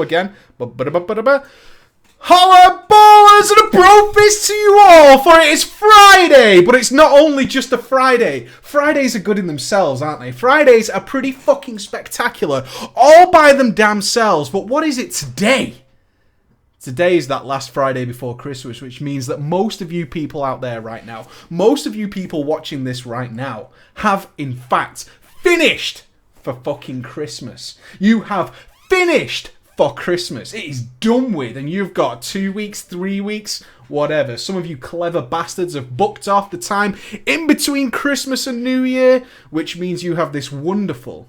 again. Holla ballers and a bro fist to you all, for it is Friday, but it's not only just a Friday. Fridays are good in themselves, aren't they? Fridays are pretty fucking spectacular, all by them damn selves, but what is it today? Today is that last Friday before Christmas, which means that most of you people out there right now, most of you people watching this right now, have in fact finished for fucking Christmas. You have finished for Christmas. It is done with, and you've got 2 weeks, 3 weeks, whatever. Some of you clever bastards have booked off the time in between Christmas and New Year, which means you have this wonderful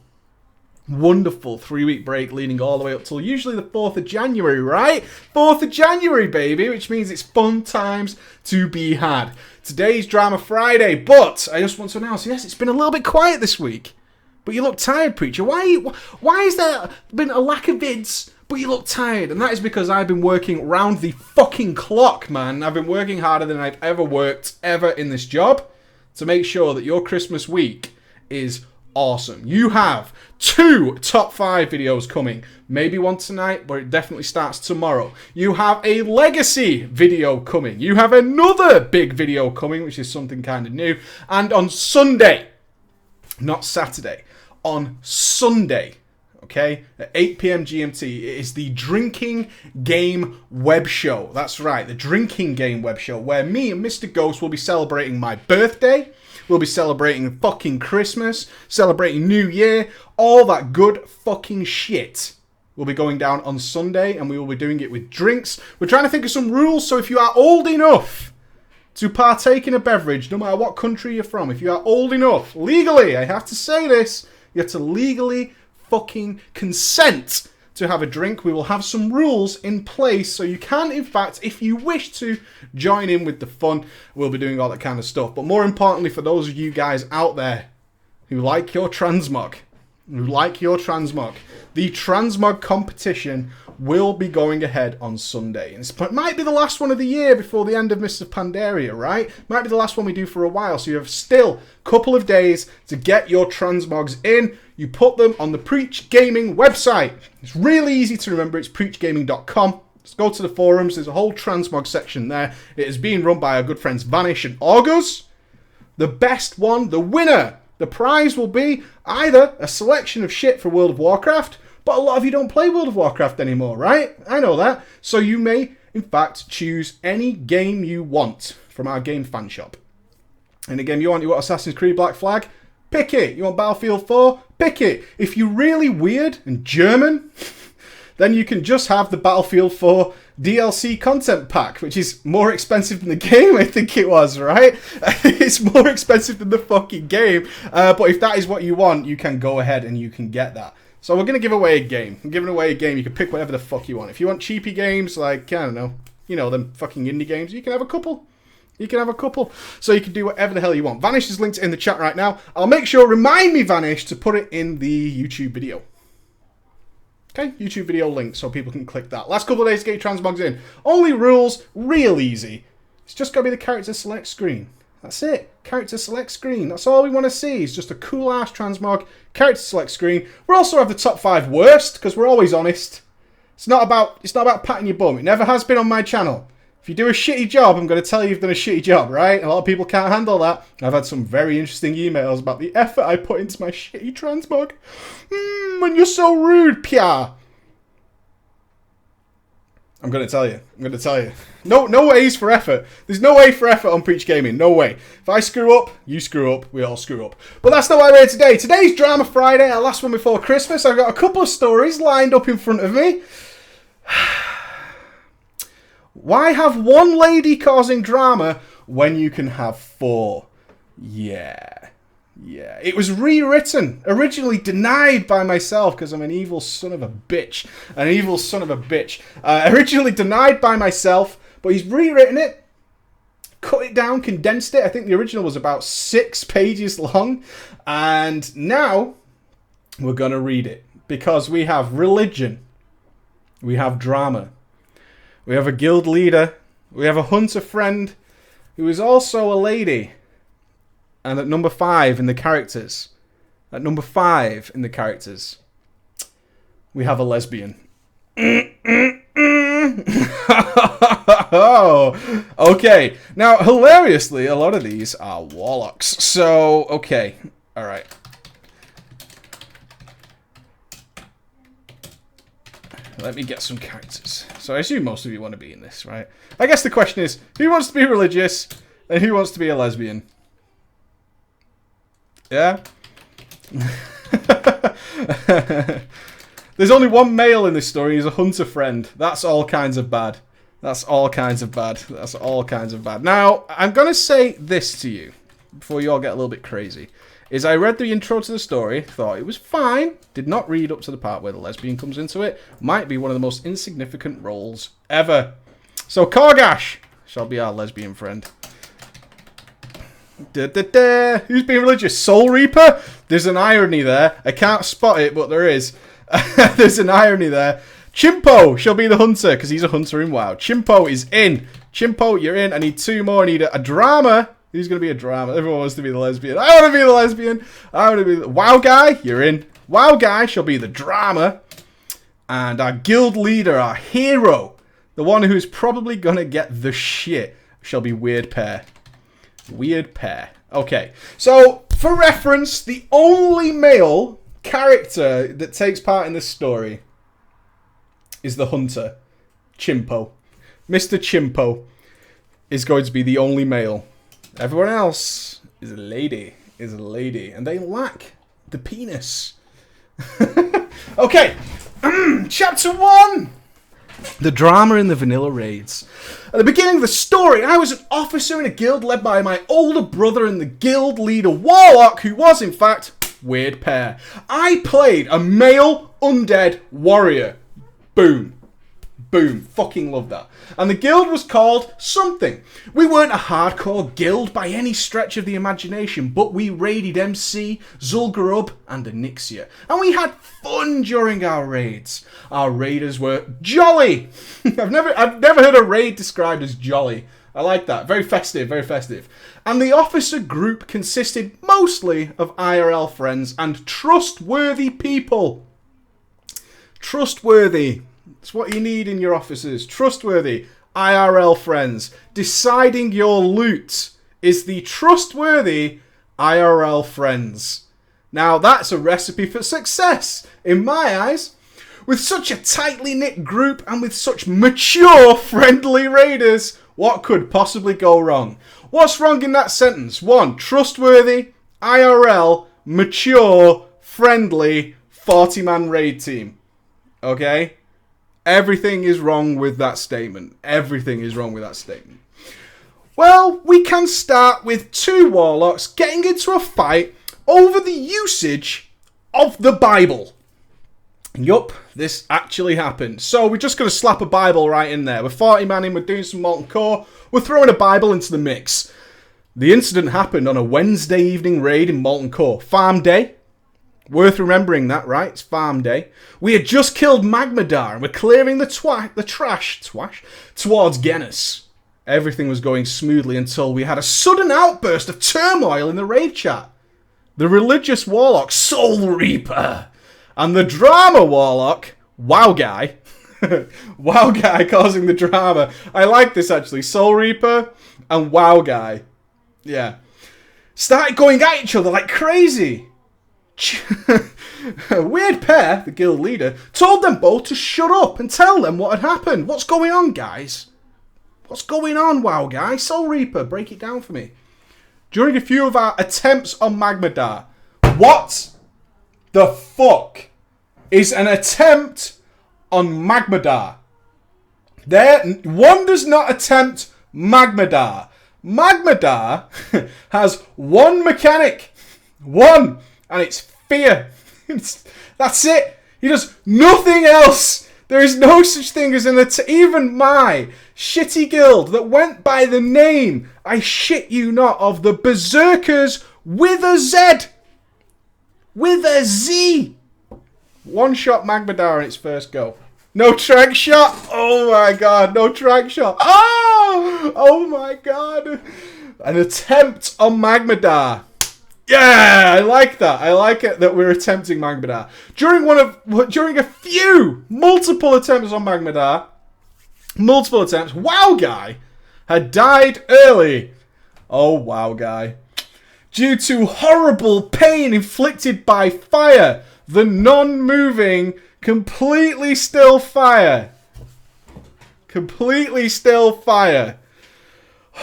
3-week break leading all the way up till usually the 4th of January, right? 4th of January, baby, which means it's fun times to be had. Today's Drama Friday, but I just want to announce, yes, it's been a little bit quiet this week. But you look tired, Preacher. Why has there been a lack of vids, but you look tired? And that is because I've been working round the fucking clock, man. I've been working harder than I've ever worked, ever in this job, to make sure that your Christmas week is awesome. You have 2 top 5 videos coming. Maybe one tonight, but it definitely starts tomorrow. You have a legacy video coming. You have another big video coming, which is something kind of new. And on Sunday, not Saturday, on Sunday, okay, at 8 p.m. GMT, it is the Drinking Game Web Show. That's right, the Drinking Game Web Show, where me and Mr. Ghost will be celebrating my birthday. We'll be celebrating fucking Christmas, celebrating New Year, all that good fucking shit will be going down on Sunday, and we will be doing it with drinks. We're trying to think of some rules, so if you are old enough to partake in a beverage, no matter what country you're from, if you are old enough, legally, I have to say this, you have to legally fucking consent to have a drink. We will have some rules in place, so you can, in fact, if you wish to, join in with the fun. We'll be doing all that kind of stuff. But more importantly, for those of you guys out there who like your transmog, the transmog competition will be going ahead on Sunday. And it might be the last one of the year before the end of Mr. Pandaria, right? Might be the last one we do for a while. So you have still a couple of days to get your transmogs in. You put them on the Preach Gaming website. It's really easy to remember. It's preachgaming.com. Just go to the forums. There's a whole transmog section there. It is being run by our good friends Vanish and August. The best one, the winner, the prize will be either a selection of shit for World of Warcraft, but a lot of you don't play World of Warcraft anymore, right? I know that. So you may, in fact, choose any game you want from our game fan shop. And again, you want Assassin's Creed Black Flag? Pick it. You want Battlefield 4? Pick it. If you're really weird and German, then you can just have the Battlefield 4 DLC content pack, which is more expensive than the game, I think it was, right? It's more expensive than the fucking game. But if that is what you want, you can go ahead and you can get that. So we're going to give away a game. I'm giving away a game. You can pick whatever the fuck you want. If you want cheapy games, like, I don't know, you know, them fucking indie games, you can have a couple. So you can do whatever the hell you want. Vanish is linked in the chat right now. I'll make sure, remind me, Vanish, to put it in the YouTube video. Okay, YouTube video link so people can click that. Last couple of days to get your transmogs in. Only rules, real easy. It's just got to be the character select screen. That's it. Character select screen. That's all we want to see. It's just a cool ass transmog. Character select screen. We'll also have the top 5 worst, because we're always honest. It's not about patting your bum. It never has been on my channel. If you do a shitty job, I'm going to tell you you've done a shitty job, right? A lot of people can't handle that. I've had some very interesting emails about the effort I put into my shitty transmog. And you're so rude, Pia. I'm going to tell you. No A's for effort. There's no A for effort on Preach Gaming. No way. If I screw up, you screw up. We all screw up. But that's not why we're here today. Today's Drama Friday, our last one before Christmas. I've got a couple of stories lined up in front of me. Why have one lady causing drama when you can have 4? Yeah. It was rewritten. Originally denied by myself because I'm an evil son of a bitch. Originally denied by myself, but he's rewritten it, cut it down, condensed it. I think the original was about 6 pages long. And now we're going to read it because we have religion. We have drama. We have a guild leader. We have a hunter friend who is also a lady. And at number 5 in the characters, we have a lesbian. Oh, okay. Now, hilariously, a lot of these are warlocks. So, okay. All right. Let me get some characters. So I assume most of you want to be in this, right? I guess the question is, who wants to be religious and who wants to be a lesbian? Yeah? There's only one male in this story. He's a hunter friend. That's all kinds of bad. That's all kinds of bad. That's all kinds of bad. Now, I'm going to say this to you before you all get a little bit crazy. Is I read the intro to the story, thought it was fine, did not read up to the part where the lesbian comes into it. Might be one of the most insignificant roles ever. So Korgash shall be our lesbian friend. Who's being religious? Soul Reaper? There's an irony there. I can't spot it, but there is. There's an irony there. Chimpo shall be the hunter, because he's a hunter in WoW. Chimpo is in. Chimpo, you're in. I need two more. I need a drama. Who's going to be a drama? Everyone wants to be the lesbian. I want to be the lesbian. I want to be the... WoW guy, you're in. WoW guy shall be the drama. And our guild leader, our hero, the one who's probably going to get the shit, shall be Weird Pear. Weird Pear. Okay. So, for reference, the only male character that takes part in this story is the hunter, Chimpo. Mr. Chimpo is going to be the only male. Everyone else is a lady, and they lack the penis. Okay, chapter 1. The drama in the vanilla raids. At the beginning of the story, I was an officer in a guild led by my older brother and the guild leader Warlock, who was in fact Weird Pear. I played a male undead warrior. Boom. Boom. Fucking love that. And the guild was called something. We weren't a hardcore guild by any stretch of the imagination, but we raided MC, Zul'Gurub, and Onyxia. And we had fun during our raids. Our raiders were jolly. I've never heard a raid described as jolly. I like that. Very festive, very festive. And the officer group consisted mostly of IRL friends and trustworthy people. Trustworthy. It's what you need in your officers. Trustworthy IRL friends. Deciding your loot is the trustworthy IRL friends. Now, that's a recipe for success, in my eyes. With such a tightly knit group and with such mature, friendly raiders, what could possibly go wrong? What's wrong in that sentence? 1. Trustworthy, IRL, mature, friendly, 40-man raid team. Okay? Everything is wrong with that statement. Everything is wrong with that statement. Well, we can start with 2 warlocks getting into a fight over the usage of the Bible. Yup, this actually happened. So we're just going to slap a Bible right in there. We're 40-man in, we're doing some molten core, we're throwing a Bible into the mix. The incident happened on a Wednesday evening raid in Molten Core. Farm day. Worth remembering that, right? It's farm day. We had just killed Magmadar and we're clearing the trash towards Genis. Everything was going smoothly until we had a sudden outburst of turmoil in the raid chat. The religious warlock, Soul Reaper, and the drama warlock, WoW guy. WoW guy causing the drama. I like this actually. Soul Reaper and WoW guy. Yeah. Started going at each other like crazy. Weird Pear, the guild leader, told them both to shut up and tell them what had happened. What's going on, guys? What's going on, WoW guy? Soul Reaper, break it down for me. During a few of our attempts on Magmadar. What the fuck is an attempt on Magmadar? One does not attempt Magmadar. Magmadar has one mechanic. One. And it's fear. That's it. He does nothing else. There is no such thing as even my shitty guild that went by the name, I shit you not, of the Berserkers with a Z. With a Z. One shot Magmadar in its first go. No track shot. Oh my god. No track shot. Oh my god. An attempt on Magmadar. Yeah, I like that. I like it that we're attempting Magmadar. During a few, multiple attempts on Magmadar, Wow Guy had died early. Oh, Wow Guy. Due to horrible pain inflicted by fire. The non-moving, completely still fire. Completely still fire.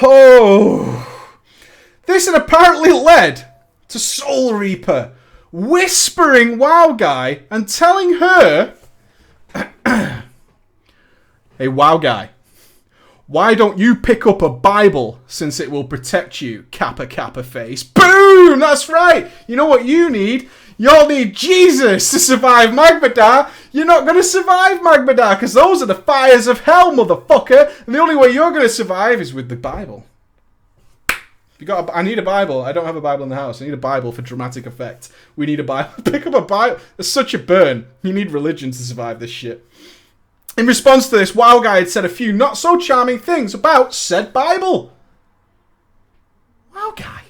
Oh. This had apparently led to Soul Reaper whispering Wow Guy and telling her, hey, Wow Guy, why don't you pick up a Bible since it will protect you, Kappa Kappa face. Boom! That's right! You know what you need? You'll need Jesus to survive Magmadar. You're not going to survive Magmadar because those are the fires of hell, motherfucker. And the only way you're going to survive is with the Bible. I need a Bible. I don't have a Bible in the house. I need a Bible for dramatic effect. We need a Bible. Pick up a Bible. It's such a burn. You need religion to survive this shit. In response to this, Wow Guy had said a few not so charming things about said Bible. Wow Guy.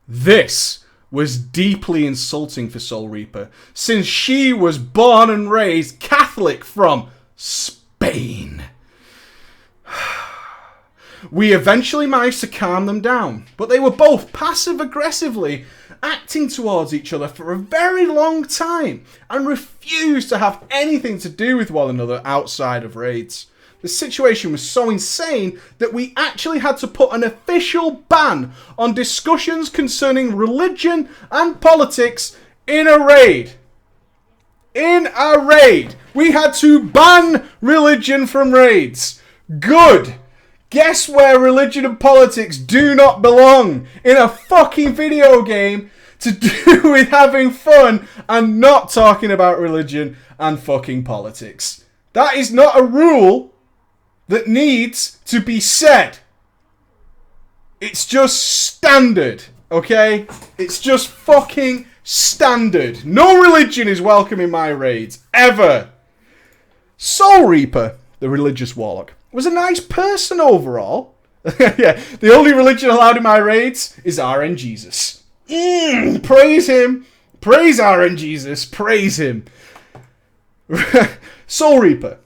This was deeply insulting for Soul Reaper, since she was born and raised Catholic from Spain. We eventually managed to calm them down, but they were both passive-aggressively acting towards each other for a very long time and refused to have anything to do with one another outside of raids. The situation was so insane that we actually had to put an official ban on discussions concerning religion and politics in a raid. In a raid! We had to ban religion from raids. Good! Guess where religion and politics do not belong? In a fucking video game to do with having fun and not talking about religion and fucking politics. That is not a rule that needs to be said. It's just standard, okay? It's just fucking standard. No religion is welcome in my raids, ever. Soul Reaper, the religious warlock, was a nice person overall. Yeah, the only religion allowed in my raids is RN Jesus. Praise him. Praise RN Jesus. Praise him. Soul Reaper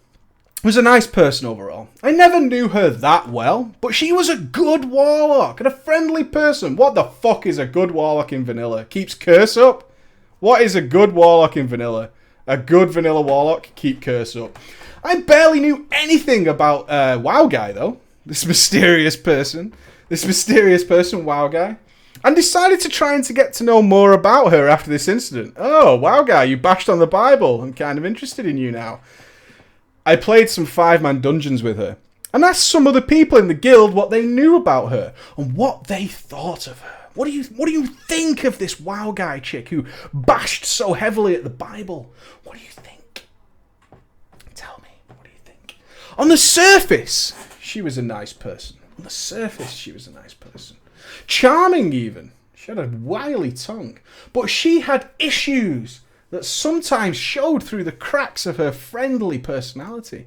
was a nice person overall. I never knew her that well, but she was a good warlock and a friendly person. What the fuck is a good warlock in vanilla? Keeps curse up? What is a good warlock in vanilla? A good vanilla warlock, keep curse up. I barely knew anything about Wow Guy, though. This mysterious person, Wow Guy. And decided to try and to get to know more about her after this incident. Oh, Wow Guy, you bashed on the Bible. I'm kind of interested in you now. I played some 5-man dungeons with her and asked some other people in the guild what they knew about her and what they thought of her. What do you think of this Wow Guy chick who bashed so heavily at the Bible? What do you think? Tell me, what do you think? On the surface, she was a nice person. On the surface, she was a nice person. Charming, even. She had a wily tongue. But she had issues that sometimes showed through the cracks of her friendly personality.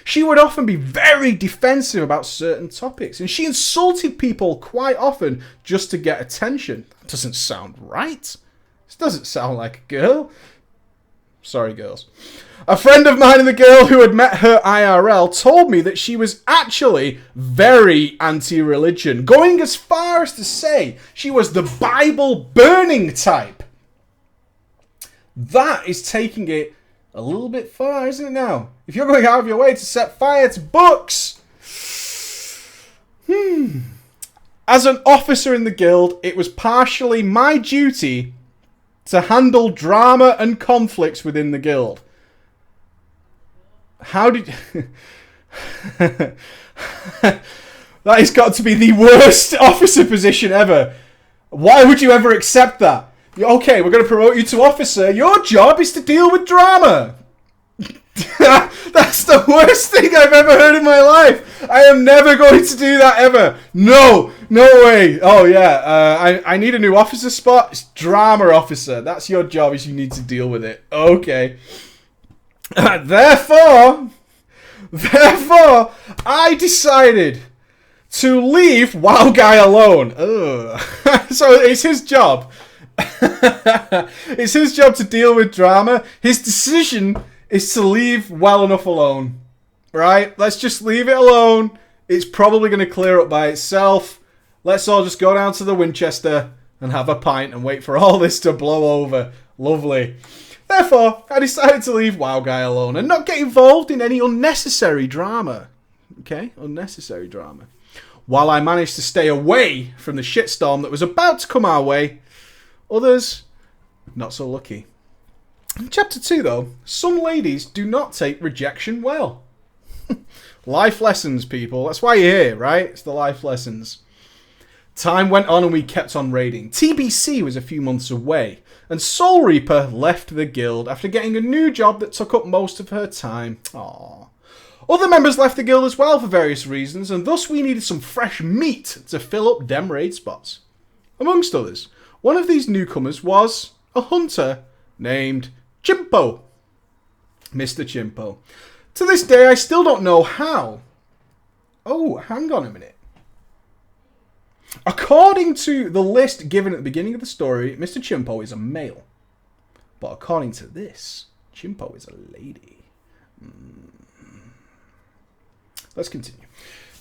She would often be very defensive about certain topics, and she insulted people quite often just to get attention. That doesn't sound right. This doesn't sound like a girl. Sorry, girls. A friend of mine and the girl who had met her IRL told me that she was actually very anti-religion, going as far as to say she was the Bible burning type. That is taking it a little bit far, isn't it now? If you're going out of your way to set fire to books. As an officer in the guild, it was partially my duty to handle drama and conflicts within the guild. How did... That has got to be the worst officer position ever. Why would you ever accept that? Okay, we're going to promote you to officer. Your job is to deal with drama. That's the worst thing I've ever heard in my life. I am never going to do that ever. No way. Oh yeah, I need a new officer spot. It's drama officer. That's your job, is you need to deal with it. Okay. Therefore, I decided to leave WoW Guy alone. Ugh. So it's his job. It's his job to deal with drama. His decision is to leave well enough alone. Right? Let's just leave it alone. It's probably going to clear up by itself. Let's all just go down to the Winchester and have a pint and wait for all this to blow over. Lovely. Therefore, I decided to leave WoW Guy alone and not get involved in any unnecessary drama. Okay? Unnecessary drama. While I managed to stay away from the shitstorm that was about to come our way, others, not so lucky. In Chapter 2, though, some ladies do not take rejection well. Life lessons, people. That's why you're here, right? It's the life lessons. Time went on and we kept on raiding. TBC was a few months away, and Soul Reaper left the guild after getting a new job that took up most of her time. Aww. Other members left the guild as well for various reasons, and thus we needed some fresh meat to fill up dem raid spots. Amongst others, one of these newcomers was a hunter named Chimpo. Mr. Chimpo. To this day, I still don't know how. Oh, hang on a minute. According to the list given at the beginning of the story, Mr. Chimpo is a male. But according to this, Chimpo is a lady. Let's continue.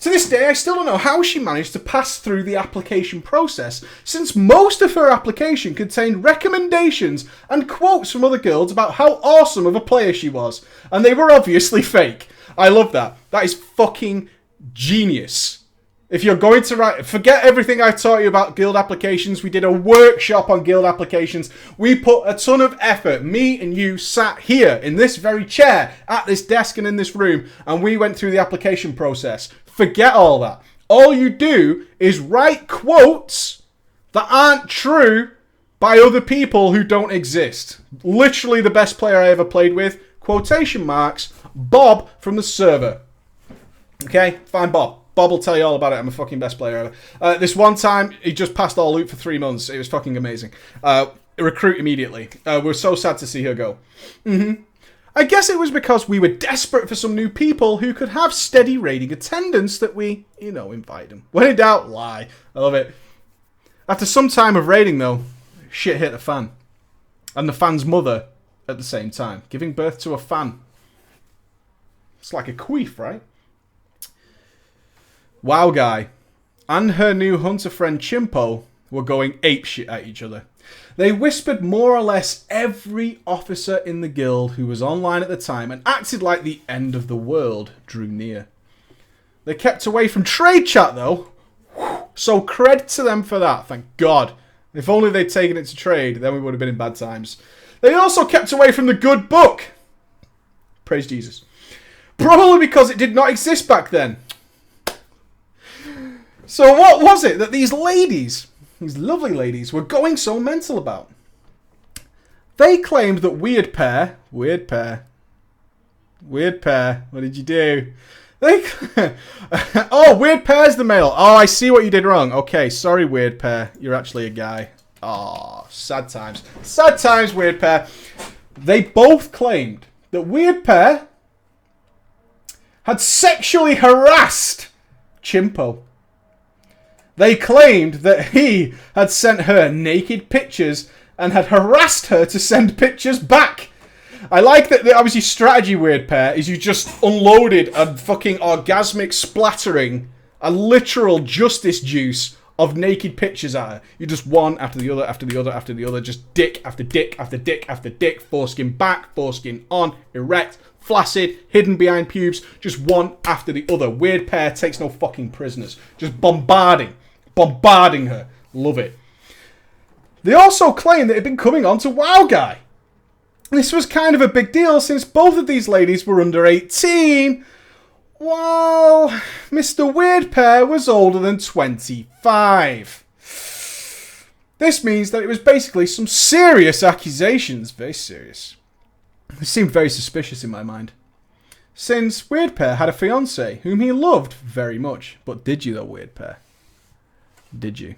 To this day, I still don't know how she managed to pass through the application process, since most of her application contained recommendations and quotes from other guilds about how awesome of a player she was. And they were obviously fake. I love that. That is fucking genius. If you're going to write, forget everything I taught you about guild applications. We did a workshop on guild applications. We put a ton of effort. Me and you sat here in this very chair, at this desk and in this room, and we went through the application process. Forget all that. All you do is write quotes that aren't true by other people who don't exist. Literally the best player I ever played with, quotation marks, Bob from the server. Okay, fine Bob. Bob will tell you all about it. I'm a fucking best player ever. This one time, he just passed all loot for 3 months. It was fucking amazing. Recruit immediately. We're so sad to see her go. I guess it was because we were desperate for some new people who could have steady raiding attendance that we, invited them. When in doubt, lie. I love it. After some time of raiding, though, shit hit the fan. And the fan's mother at the same time. Giving birth to a fan. It's like a queef, right? WoW Guy and her new hunter friend Chimpo were going apeshit at each other. They whispered more or less every officer in the guild who was online at the time and acted like the end of the world drew near. They kept away from trade chat though, so cred to them for that, thank God. If only they'd taken it to trade, then we would have been in bad times. They also kept away from the good book. Praise Jesus. Probably because it did not exist back then. So what was it that these ladies, these lovely ladies, were going so mental about? They claimed that Weird Pair, what did you do? Oh, Weird Pair's the male. Oh, I see what you did wrong. Okay, sorry, Weird Pair. You're actually a guy. Oh, sad times. Sad times, Weird Pair. They both claimed that Weird Pair had sexually harassed Chimpo. They claimed that he had sent her naked pictures and had harassed her to send pictures back. I like that obviously strategy, Weird Pair, is you just unloaded a fucking orgasmic splattering, a literal justice juice of naked pictures at her. You just one after the other, after the other, after the other, just dick after dick after dick after dick, foreskin back, foreskin on, erect, flaccid, hidden behind pubes, just one after the other. Weird Pair takes no fucking prisoners. Just bombarding her. Love it. They also claim that it had been coming on to WoW Guy. This was kind of a big deal since both of these ladies were under 18, while Mr. Weird Pair was older than 25. This means that it was basically some serious accusations. Very serious. It seemed very suspicious in my mind. Since Weird Pair had a fiancée whom he loved very much. But did you though, Weird Pair? Did you?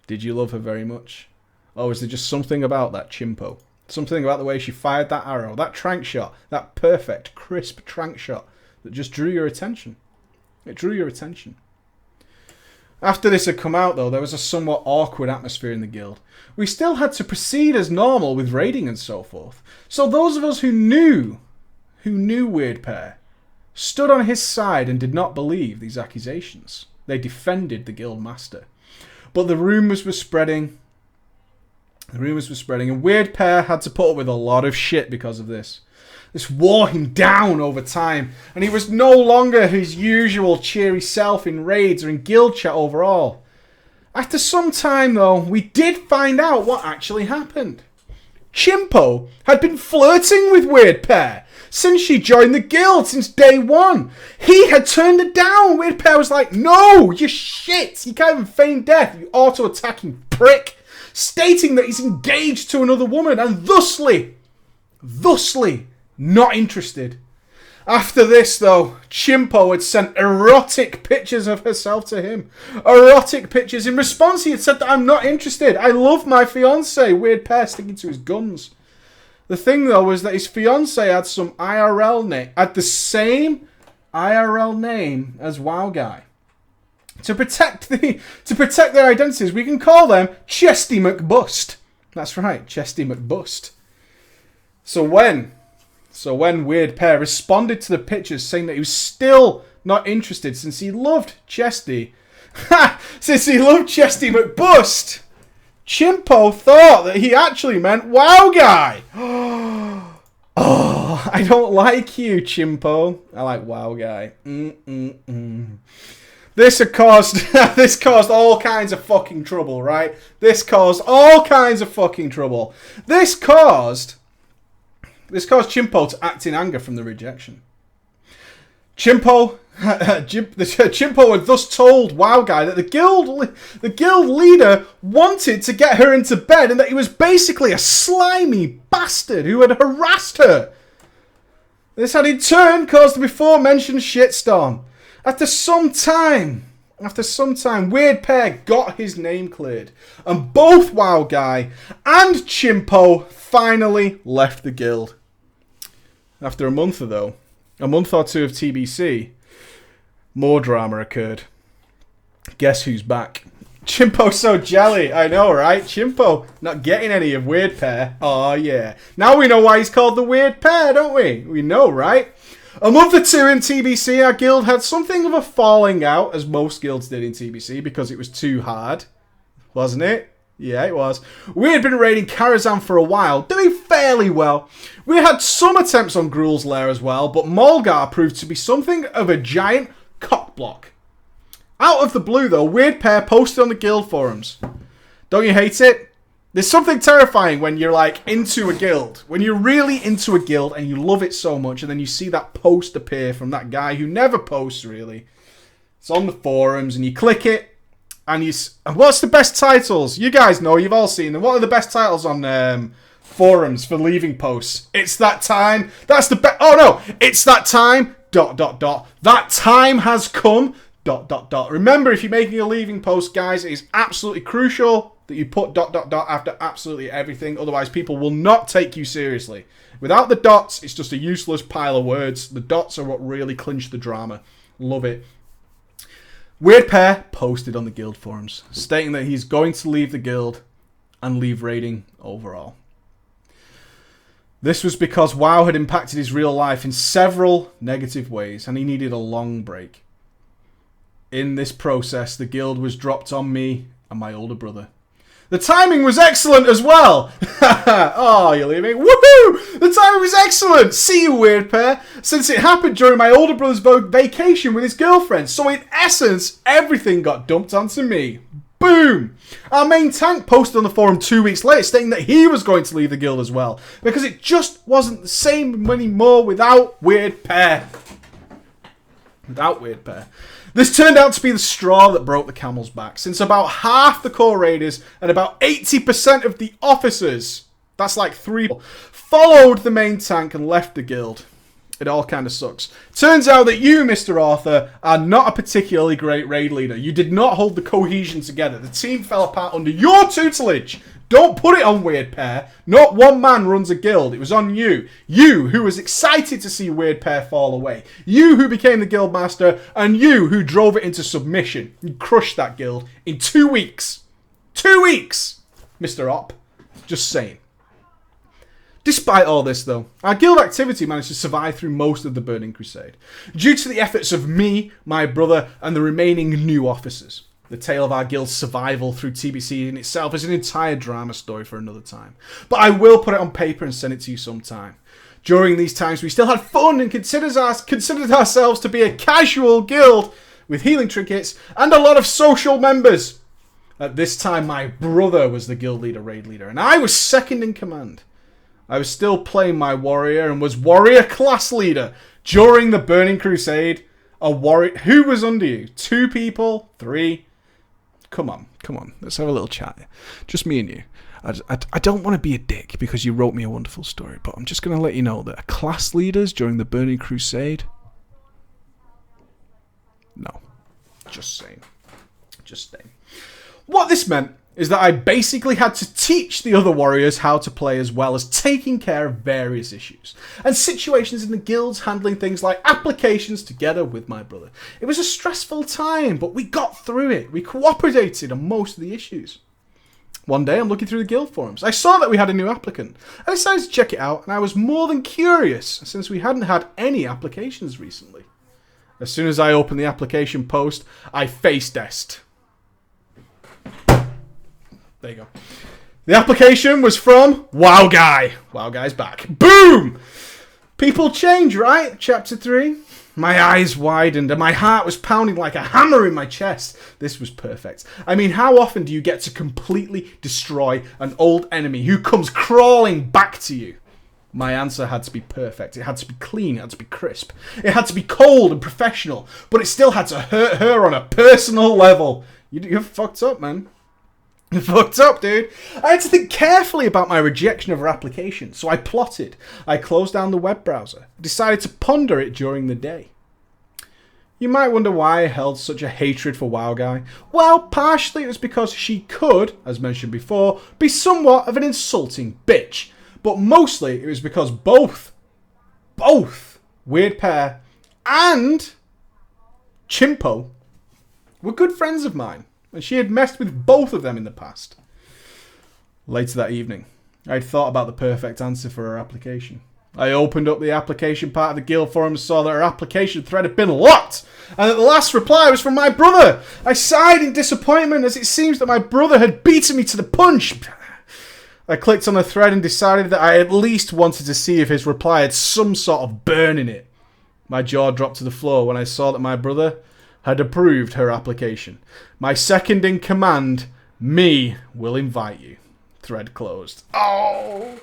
Did you love her very much? Or was there just something about that Chimpo? Something about the way she fired that arrow, that trank shot, that perfect, crisp trank shot that just drew your attention. It drew your attention. After this had come out, though, there was a somewhat awkward atmosphere in the guild. We still had to proceed as normal with raiding and so forth. So those of us who knew Weird Pear, stood on his side and did not believe these accusations. They defended the guild master. But the rumours were spreading. And Weird Pear had to put up with a lot of shit because of this. This wore him down over time, and he was no longer his usual cheery self in raids or in guild chat overall. After some time, though, we did find out what actually happened. Chimpo had been flirting with Weird Pear since she joined the guild since day one. He had turned her down. Weird Pear was like, "No, you're shit. You can't even feign death, you auto-attacking prick," stating that he's engaged to another woman and thusly not interested. After this, though, Chimpo had sent erotic pictures of herself to him. Erotic pictures. In response, he had said that, "I'm not interested. I love my fiancé." Weird Pear sticking to his guns. The thing, though, was that his fiancé had some IRL name, had the same IRL name as WoW Guy. To protect their identities, we can call them Chesty McBust. That's right, Chesty McBust. So when Weird Pear responded to the pictures saying that he was still not interested since he loved Chesty, McBust, Chimpo thought that he actually meant WoW Guy. Oh, I don't like you, Chimpo. I like WoW Guy. This caused all kinds of fucking trouble, right? This caused Chimpo to act in anger from the rejection. Chimpo had thus told WoW Guy that the guild leader wanted to get her into bed and that he was basically a slimy bastard who had harassed her. This had in turn caused the before mentioned shitstorm. After some time, Weird Pear got his name cleared, and both WoW Guy and Chimpo finally left the guild. After a month or two of TBC, more drama occurred. Guess who's back? Chimpo's so jelly. I know, right? Chimpo not getting any of Weird Pear. Oh, yeah. Now we know why he's called the Weird Pear, don't we? We know, right? A month or two in TBC, our guild had something of a falling out, as most guilds did in TBC, because it was too hard. Wasn't it? Yeah, it was. We had been raiding Karazhan for a while, doing fairly well. We had some attempts on Gruul's lair as well, but Mulgar proved to be something of a giant cockblock. Out of the blue, though, Weird Pear posted on the guild forums. Don't you hate it? There's something terrifying when you're like into a guild. When you're really into a guild and you love it so much, and then you see that post appear from that guy who never posts really. It's on the forums and you click it and what's the best titles? You guys know, you've all seen them. What are the best titles on forums for leaving posts? It's that time. That's the best. Oh no, it's that time. ... That time has come. ... Remember, if you're making a leaving post, guys, it is absolutely crucial that you put ... after absolutely everything. Otherwise, people will not take you seriously. Without the dots, it's just a useless pile of words. The dots are what really clinch the drama. Love it. Weird Pear posted on the guild forums, stating that he's going to leave the guild and leave raiding overall. This was because WoW had impacted his real life in several negative ways, and he needed a long break. In this process, the guild was dropped on me and my older brother. The timing was excellent as well. Oh, you're leaving? Woohoo! The timing was excellent. See you, Weird Pear. Since it happened during my older brother's vacation with his girlfriend. So in essence, everything got dumped onto me. Boom! Our main tank posted on the forum 2 weeks later stating that he was going to leave the guild as well. Because it just wasn't the same anymore without Weird Pear. This turned out to be the straw that broke the camel's back, since about half the core raiders and about 80% of the officers, that's like 3, followed the main tank and left the guild. It all kind of sucks. Turns out that you, Mr. Arthur, are not a particularly great raid leader. You did not hold the cohesion together. The team fell apart under your tutelage. Don't put it on Weird Pear. Not one man runs a guild. It was on you. You who was excited to see Weird Pear fall away. You who became the guild master. And you who drove it into submission. You crushed that guild in 2 weeks. 2 weeks, Mr. Op. Just saying. Despite all this, though, our guild activity managed to survive through most of the Burning Crusade, due to the efforts of me, my brother, and the remaining new officers. The tale of our guild's survival through TBC in itself is an entire drama story for another time, but I will put it on paper and send it to you sometime. During these times, we still had fun and considered ourselves to be a casual guild with healing trinkets and a lot of social members. At this time, my brother was the guild leader, raid leader, and I was second in command. I was still playing my warrior and was warrior class leader during the Burning Crusade. A warrior. Who was under you? 2 people? 3? Come on. Let's have a little chat. Just me and you. I don't want to be a dick because you wrote me a wonderful story, but I'm just going to let you know that class leaders during the Burning Crusade? No. Just saying. What this meant is that I basically had to teach the other warriors how to play, as well as taking care of various issues and situations in the guilds, handling things like applications together with my brother. It was a stressful time, but we got through it. We cooperated on most of the issues. One day, I'm looking through the guild forums. I saw that we had a new applicant. I decided to check it out, and I was more than curious, since we hadn't had any applications recently. As soon as I opened the application post, I face-desked. There you go. The application was from Wow Guy. Wow Guy's back. Boom! People change, right? Chapter 3. My eyes widened and my heart was pounding like a hammer in my chest. This was perfect. I mean, how often do you get to completely destroy an old enemy who comes crawling back to you? My answer had to be perfect. It had to be clean. It had to be crisp. It had to be cold and professional. But it still had to hurt her on a personal level. You're fucked up, man. You fucked up, dude. I had to think carefully about my rejection of her application, so I plotted. I closed down the web browser, decided to ponder it during the day. You might wonder why I held such a hatred for Wow Guy. Well, partially it was because she could, as mentioned before, be somewhat of an insulting bitch. But mostly it was because both Weird Pear and Chimpo were good friends of mine. And she had messed with both of them in the past. Later that evening, I had thought about the perfect answer for her application. I opened up the application part of the guild forum and saw that her application thread had been locked, and that the last reply was from my brother. I sighed in disappointment, as it seems that my brother had beaten me to the punch. I clicked on the thread and decided that I at least wanted to see if his reply had some sort of burn in it. My jaw dropped to the floor when I saw that my brother had approved her application. My second in command, me, will invite you. Thread closed. Oh.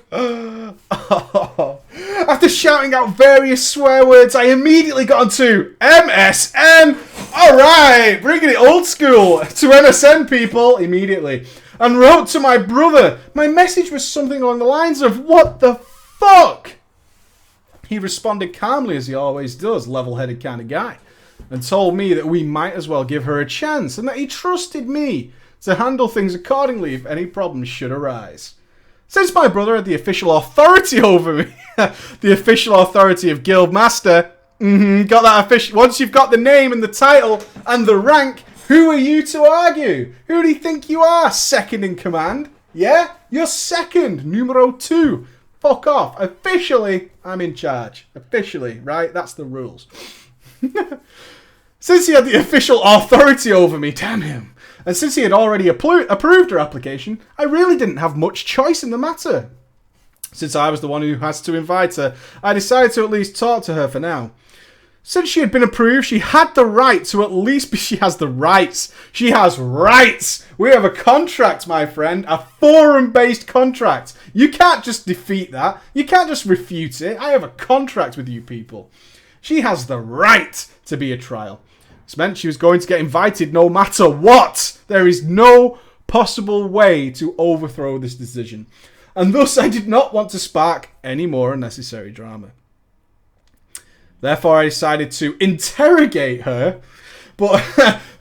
After shouting out various swear words, I immediately got onto MSN. Alright, bringing it old school to MSN people immediately. And wrote to my brother. My message was something along the lines of, what the fuck? He responded calmly, as he always does, level-headed kind of guy, and told me that we might as well give her a chance and that he trusted me to handle things accordingly if any problems should arise. Since my brother had the official authority over me, the official authority of Guild Master, got that official. Once you've got the name and the title and the rank, who are you to argue? Who do you think you are, second in command? Yeah? You're second, numero 2. Fuck off. Officially, I'm in charge. Officially, right? That's the rules. Since he had the official authority over me, damn him, and since he had already approved her application, I really didn't have much choice in the matter. Since I was the one who has to invite her, I decided to at least talk to her for now. Since she had been approved, she had the right to at least be... She has the rights. She has rights. We have a contract, my friend. A forum-based contract. You can't just defeat that. You can't just refute it. I have a contract with you people. She has the right to be a trial. This meant she was going to get invited no matter what. There is no possible way to overthrow this decision. And thus I did not want to spark any more unnecessary drama. Therefore I decided to interrogate her, but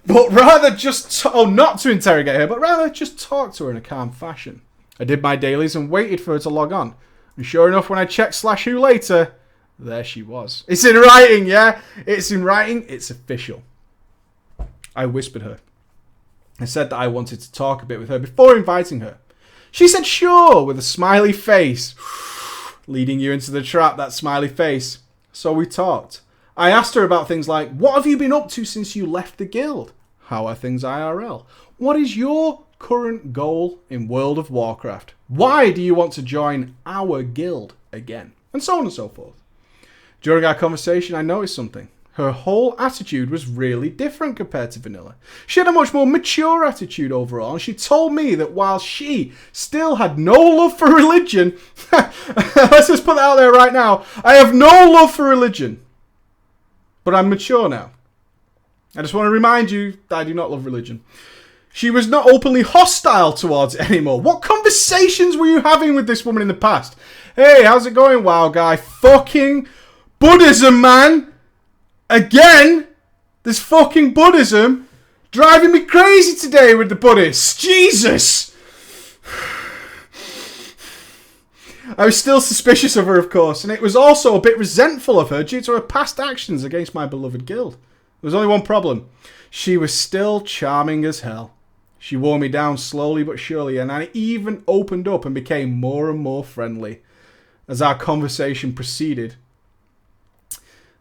rather just... not to interrogate her, but rather just talk to her in a calm fashion. I did my dailies and waited for her to log on. And sure enough, when I checked /who later, there she was. It's in writing, yeah? It's in writing. It's official. I whispered her. I said that I wanted to talk a bit with her before inviting her. She said sure, with a smiley face. Leading you into the trap, that smiley face. So we talked. I asked her about things like, what have you been up to since you left the guild? How are things IRL? What is your current goal in World of Warcraft? Why do you want to join our guild again? And so on and so forth. During our conversation, I noticed something. Her whole attitude was really different compared to Vanilla. She had a much more mature attitude overall, and she told me that while she still had no love for religion, let's just put that out there right now, I have no love for religion, but I'm mature now. I just want to remind you that I do not love religion. She was not openly hostile towards it anymore. What conversations were you having with this woman in the past? Hey, how's it going, WoW guy? Fucking Buddhism, man! Again, this fucking Buddhism driving me crazy today with the Buddhists. Jesus! I was still suspicious of her, of course, and it was also a bit resentful of her due to her past actions against my beloved guild. There was only one problem. She was still charming as hell. She wore me down slowly but surely, and I even opened up and became more and more friendly as our conversation proceeded.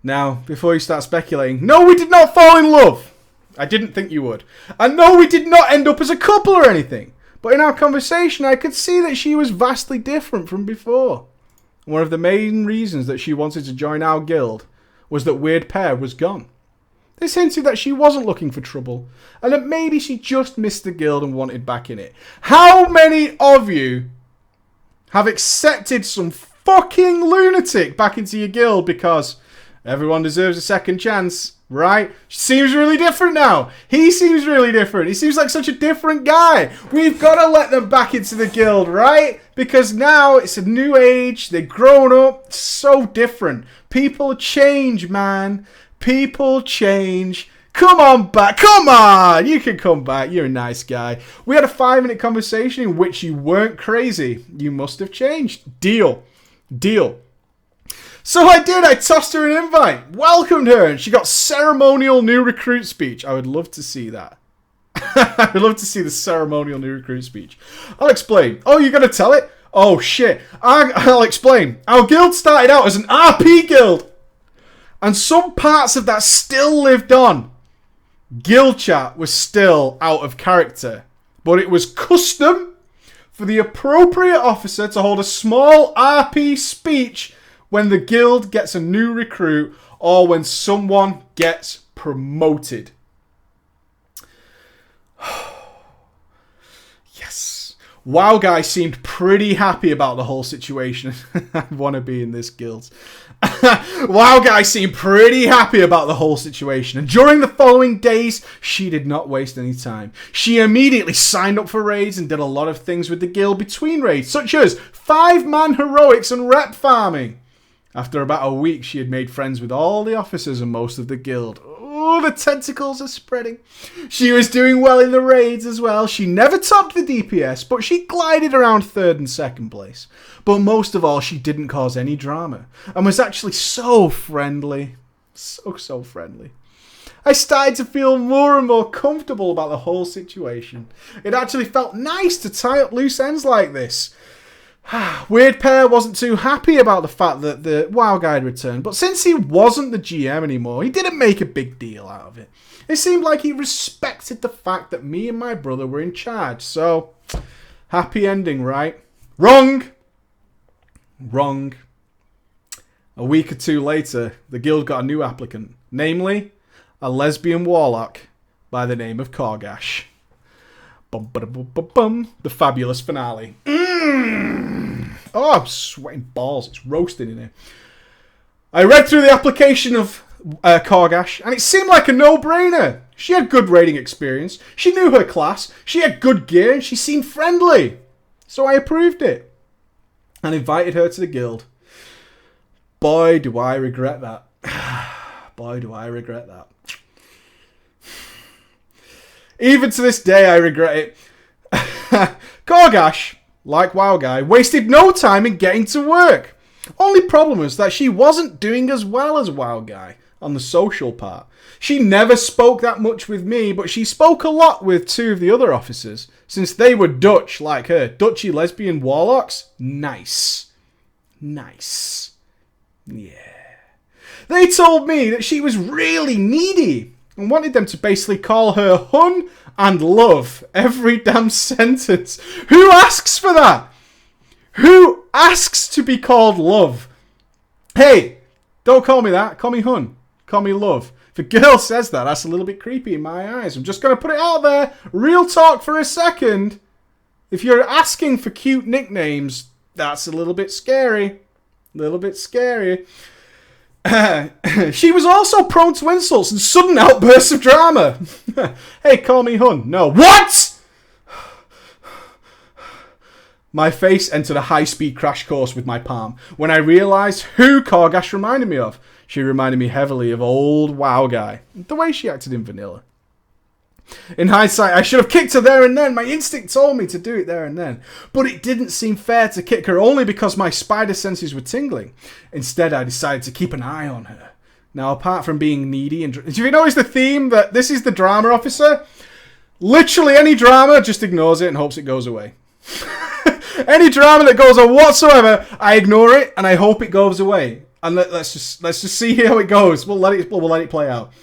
Now, before you start speculating, no, we did not fall in love. I didn't think you would. And no, we did not end up as a couple or anything. But in our conversation, I could see that she was vastly different from before. One of the main reasons that she wanted to join our guild was that Weird Pear was gone. This hinted that she wasn't looking for trouble, and that maybe she just missed the guild and wanted back in it. How many of you have accepted some fucking lunatic back into your guild because everyone deserves a second chance, right? She seems really different now. He seems really different. He seems like such a different guy. We've got to let them back into the guild, right? Because now it's a new age. They've grown up. It's so different. People change, man. People change. Come on back. Come on. You can come back. You're a nice guy. We had a 5-minute conversation in which you weren't crazy. You must have changed. Deal. Deal. So I did. I tossed her an invite, welcomed her, and she got ceremonial new recruit speech. I would love to see that. I would love to see the ceremonial new recruit speech. I'll explain. Oh, you're going to tell it? Oh, shit. I'll explain. Our guild started out as an RP guild, and some parts of that still lived on. Guild chat was still out of character, but it was custom for the appropriate officer to hold a small RP speech when the guild gets a new recruit or when someone gets promoted. Yes. WoW guy seemed pretty happy about the whole situation. I want to be in this guild. WoW guy seemed pretty happy about the whole situation, and during the following days, she did not waste any time. She immediately signed up for raids and did a lot of things with the guild between raids, such as 5-man heroics and rep farming. After about a week, she had made friends with all the officers and most of the guild. Oh, the tentacles are spreading. She was doing well in the raids as well. She never topped the DPS, but she glided around 3rd and 2nd place. But most of all, she didn't cause any drama and was actually so friendly. So friendly. I started to feel more and more comfortable about the whole situation. It actually felt nice to tie up loose ends like this. Weird Pear wasn't too happy about the fact that the WoW guy had returned, but since he wasn't the GM anymore, he didn't make a big deal out of it. It seemed like he respected the fact that me and my brother were in charge, so happy ending, right? Wrong! Wrong. A week or two later, the guild got a new applicant, namely a lesbian warlock by the name of Korgash. The fabulous finale. Oh, I'm sweating balls. It's roasting in here. I read through the application of Korgash, and it seemed like a no-brainer. She had good raiding experience. She knew her class. She had good gear, and she seemed friendly. So I approved it and invited her to the guild. Boy, do I regret that. Boy, do I regret that. Even to this day, I regret it. Korgash like Wow Guy, wasted no time in getting to work. Only problem was that she wasn't doing as well as Wow Guy on the social part. She never spoke that much with me, but she spoke a lot with two of the other officers, since they were Dutch like her. Dutchy lesbian warlocks? Nice. Nice. Yeah. They told me that she was really needy and wanted them to basically call her hun and love every damn sentence. Who asks for that? Who asks to be called love? Hey, don't call me that. Call me hun. Call me love. If a girl says that, that's a little bit creepy in my eyes. I'm just going to put it out there. Real talk for a second. If you're asking for cute nicknames, that's a little bit scary. A little bit scary. She was also prone to insults and sudden outbursts of drama. Hey, call me hun. No. What? My face entered a high-speed crash course with my palm when I realised who Kargash reminded me of. She reminded me heavily of old Wow Guy. The way she acted in Vanilla. In hindsight, I should have kicked her there and then. My instinct told me to do it there and then. But it didn't seem fair to kick her only because my spider senses were tingling. Instead, I decided to keep an eye on her. Now, apart from being needy and... Do you notice the theme that this is the drama officer? Literally any drama, just ignores it and hopes it goes away. Any drama that goes on whatsoever, I ignore it and I hope it goes away. And let's just see how it goes. We'll let it play out.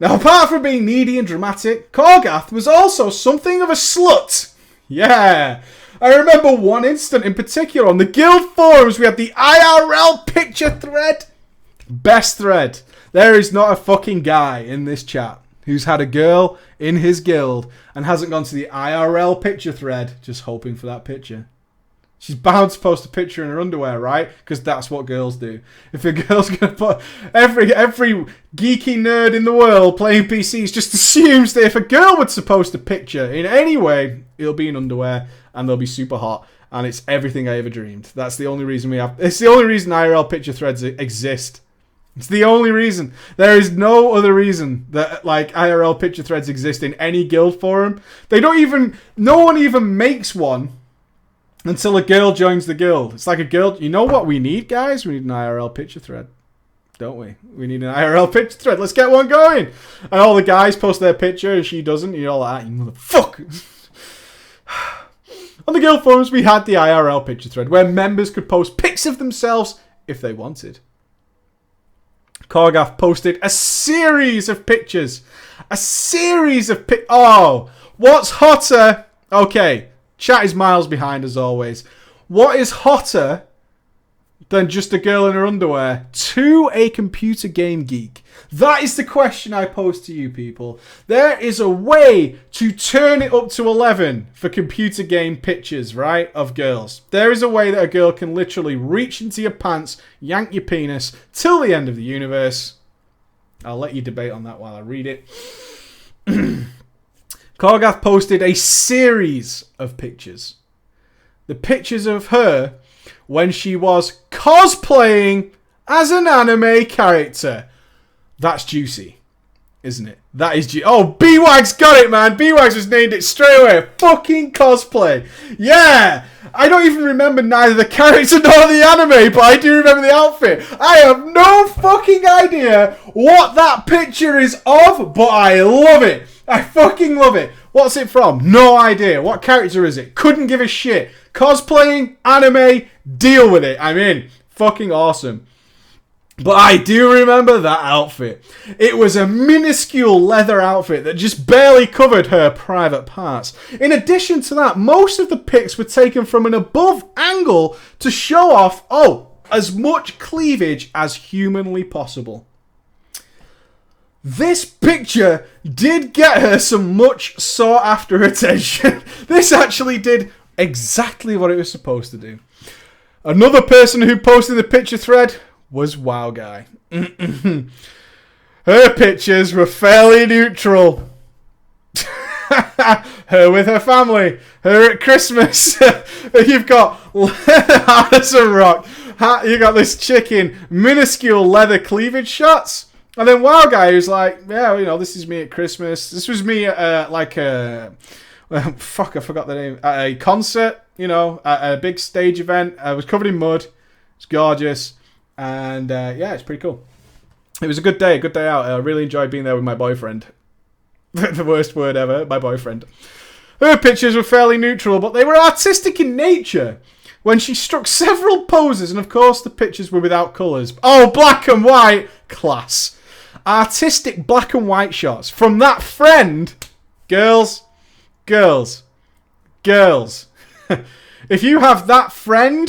Now, apart from being needy and dramatic, Korgath was also something of a slut. Yeah. I remember one instant in particular. On the guild forums, we had the IRL picture thread. Best thread. There is not a fucking guy in this chat who's had a girl in his guild and hasn't gone to the IRL picture thread just hoping for that picture. She's bound to post a picture in her underwear, right? Because that's what girls do. If a girl's going to put... Every geeky nerd in the world playing PCs just assumes that if a girl were to post a picture in any way, it'll be in underwear and they'll be super hot. And it's everything I ever dreamed. That's the only reason we have... It's the only reason IRL picture threads exist. It's the only reason. There is no other reason that like IRL picture threads exist in any guild forum. They don't even... No one even makes one until a girl joins the guild. It's like a girl... You know what we need, guys? We need an IRL picture thread. Don't we? We need an IRL picture thread. Let's get one going. And all the guys post their picture and she doesn't. You're all like, you motherfucker. On the guild forums, we had the IRL picture thread where members could post pics of themselves if they wanted. Korgath posted a series of pictures. A series of Oh, what's hotter? Okay. Chat is miles behind as always. What is hotter than just a girl in her underwear to a computer game geek? That is the question I pose to you people. There is a way to turn it up to 11 for computer game pictures, right, of girls. There is a way that a girl can literally reach into your pants, yank your penis, till the end of the universe. I'll let you debate on that while I read it. Korgath posted a series of pictures. The pictures of her when she was cosplaying as an anime character. That's juicy, isn't it? That is juicy. Oh, B-Wag's got it, man. B-Wag's just named it straight away. Fucking cosplay. Yeah. I don't even remember neither the character nor the anime, but I do remember the outfit. I have no fucking idea what that picture is of, but I love it. I fucking love it. What's it from? No idea. What character is it? Couldn't give a shit. Cosplaying, anime, deal with it. I'm in. Fucking awesome. But I do remember that outfit. It was a minuscule leather outfit that just barely covered her private parts. In addition to that, most of the pics were taken from an above angle to show off, as much cleavage as humanly possible. This picture did get her some much sought after attention. This actually did exactly what it was supposed to do. Another person who posted the picture thread was Wow Guy. Her pictures were fairly neutral. Her with her family. Her at Christmas. You've got hard as a rock. You got this chicken minuscule leather cleavage shots. And then Wow Guy who's like, yeah, this is me at Christmas. This was me at Fuck, I forgot the name. At a concert, you know, at a big stage event. I was covered in mud. It's gorgeous. And yeah, it's pretty cool. It was a good day out. I really enjoyed being there with my boyfriend. The worst word ever, my boyfriend. Her pictures were fairly neutral, but they were artistic in nature. When she struck several poses, and of course the pictures were without colours. Oh, black and white. Class. Artistic black and white shots. From that friend. Girls. If you have that friend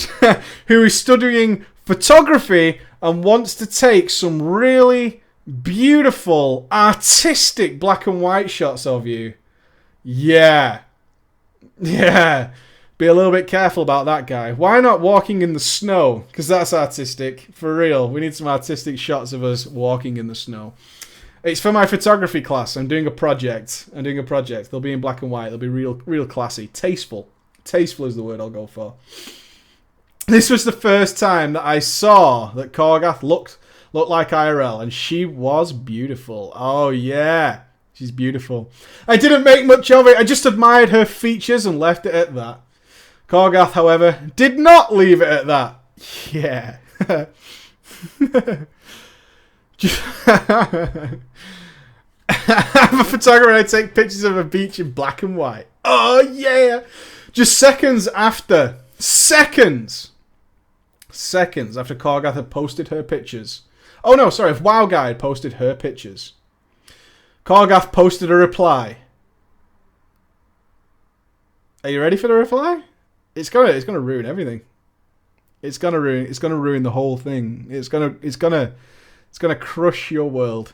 who is studying photography and wants to take some really beautiful, artistic black and white shots of you, yeah. Be a little bit careful about that guy. Why not walking in the snow? Because that's artistic. For real. We need some artistic shots of us walking in the snow. It's for my photography class. I'm doing a project. They'll be in black and white. They'll be real classy. Tasteful. Tasteful is the word I'll go for. This was the first time that I saw that Korgath looked like IRL. And she was beautiful. Oh, yeah. She's beautiful. I didn't make much of it. I just admired her features and left it at that. Korgath, however, did not leave it at that. Yeah. I'm a photographer and I take pictures of a beach in black and white. Oh, yeah. Just seconds after Korgath had posted her pictures. Oh, no, sorry. If WoW Guy had posted her pictures, Korgath posted a reply. Are you ready for the reply? It's gonna ruin everything. It's gonna ruin the whole thing. It's gonna crush your world.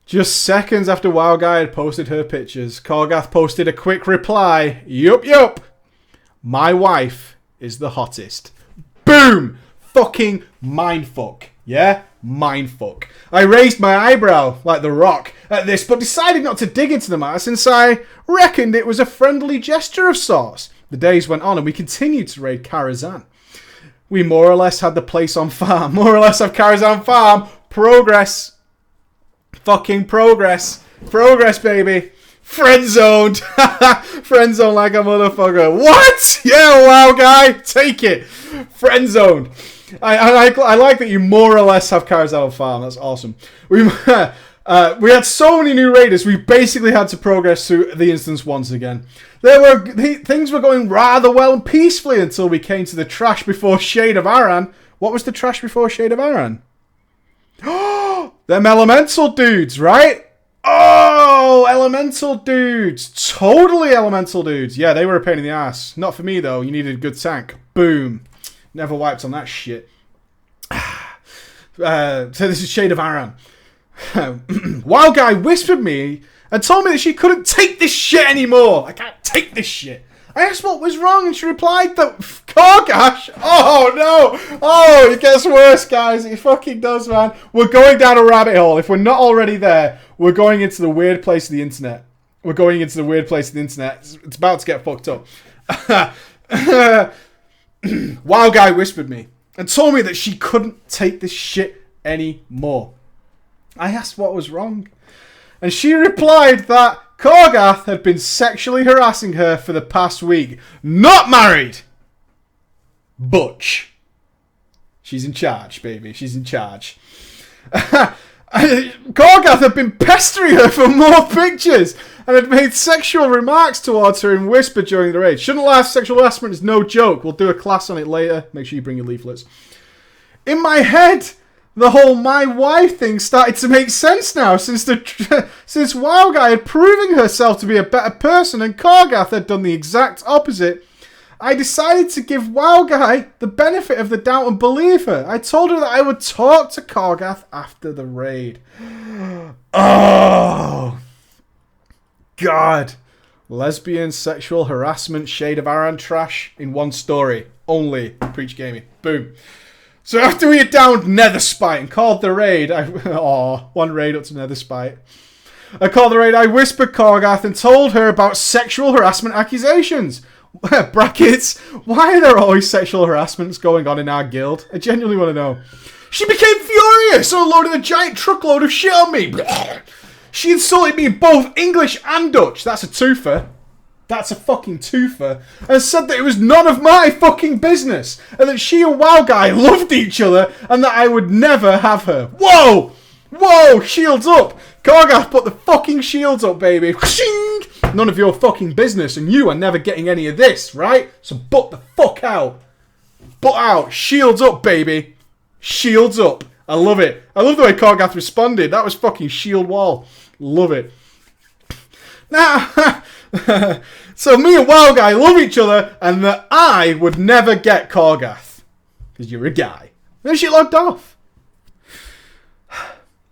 Just seconds after WoW Guy had posted her pictures, Korgath posted a quick reply. Yup. My wife is the hottest. Boom! Fucking mindfuck. Yeah? Mindfuck. I raised my eyebrow, like The Rock, at this, but decided not to dig into the matter since I reckoned it was a friendly gesture of sorts. The days went on and we continued to raid Karazhan. We more or less had the place on farm. More or less have Karazhan farm. Progress. Fucking progress. Progress, baby. Friend zoned. Friend zoned like a motherfucker. What? Yeah, WoW Guy. Take it. Friend zoned. I like that you more or less have Karazhan on farm. That's awesome. We had so many new raiders, we basically had to progress through the instance once again. Things were going rather well and peacefully until we came to the trash before Shade of Aran. What was the trash before Shade of Aran? Them elemental dudes, right? Oh, elemental dudes. Totally elemental dudes. Yeah, they were a pain in the ass. Not for me, though. You needed a good tank. Boom. Never wiped on that shit. So this is Shade of Aran. WoW Guy whispered me and told me that she couldn't take this shit anymore. I can't take this shit. I asked what was wrong and she replied that Korgash. Oh no. Oh, it gets worse, guys. It fucking does, man. We're going down a rabbit hole. If we're not already there, we're going into the weird place of the internet. It's about to get fucked up. WoW Guy whispered me and told me that she couldn't take this shit anymore. I asked what was wrong, and she replied that Korgath had been sexually harassing her for the past week. Not married! Butch. She's in charge, baby. She's in charge. Korgath had been pestering her for more pictures and had made sexual remarks towards her in whisper during the raid. Shouldn't laugh, sexual harassment is no joke. We'll do a class on it later. Make sure you bring your leaflets. In my head, the whole my wife thing started to make sense now since WoW Guy had proving herself to be a better person and Korgath had done the exact opposite. I decided to give WoW Guy the benefit of the doubt and believe her. I told her that I would talk to Korgath after the raid. Oh, God. Lesbian sexual harassment, Shade of Aran trash in one story. Only Preach Gaming. Boom. So after we had downed Netherspite and called the raid, one raid up to Netherspite. I called the raid, I whispered Korgath and told her about sexual harassment accusations. Brackets, why are there always sexual harassments going on in our guild? I genuinely want to know. She became furious and loaded a giant truckload of shit on me. She insulted me in both English and Dutch. That's a twofer. that's a fucking twofer, and said that it was none of my fucking business, and that she and Wow Guy loved each other, and that I would never have her. Whoa! Whoa! Shields up! Korgath, put the fucking shields up, baby. None of your fucking business, and you are never getting any of this, right? So butt the fuck out. Butt out. Shields up, baby. Shields up. I love it. I love the way Korgath responded. That was fucking shield wall. Love it. Now, so me and Wow Guy love each other, and that I would never get Korgath. Because you're a guy. Then she logged off.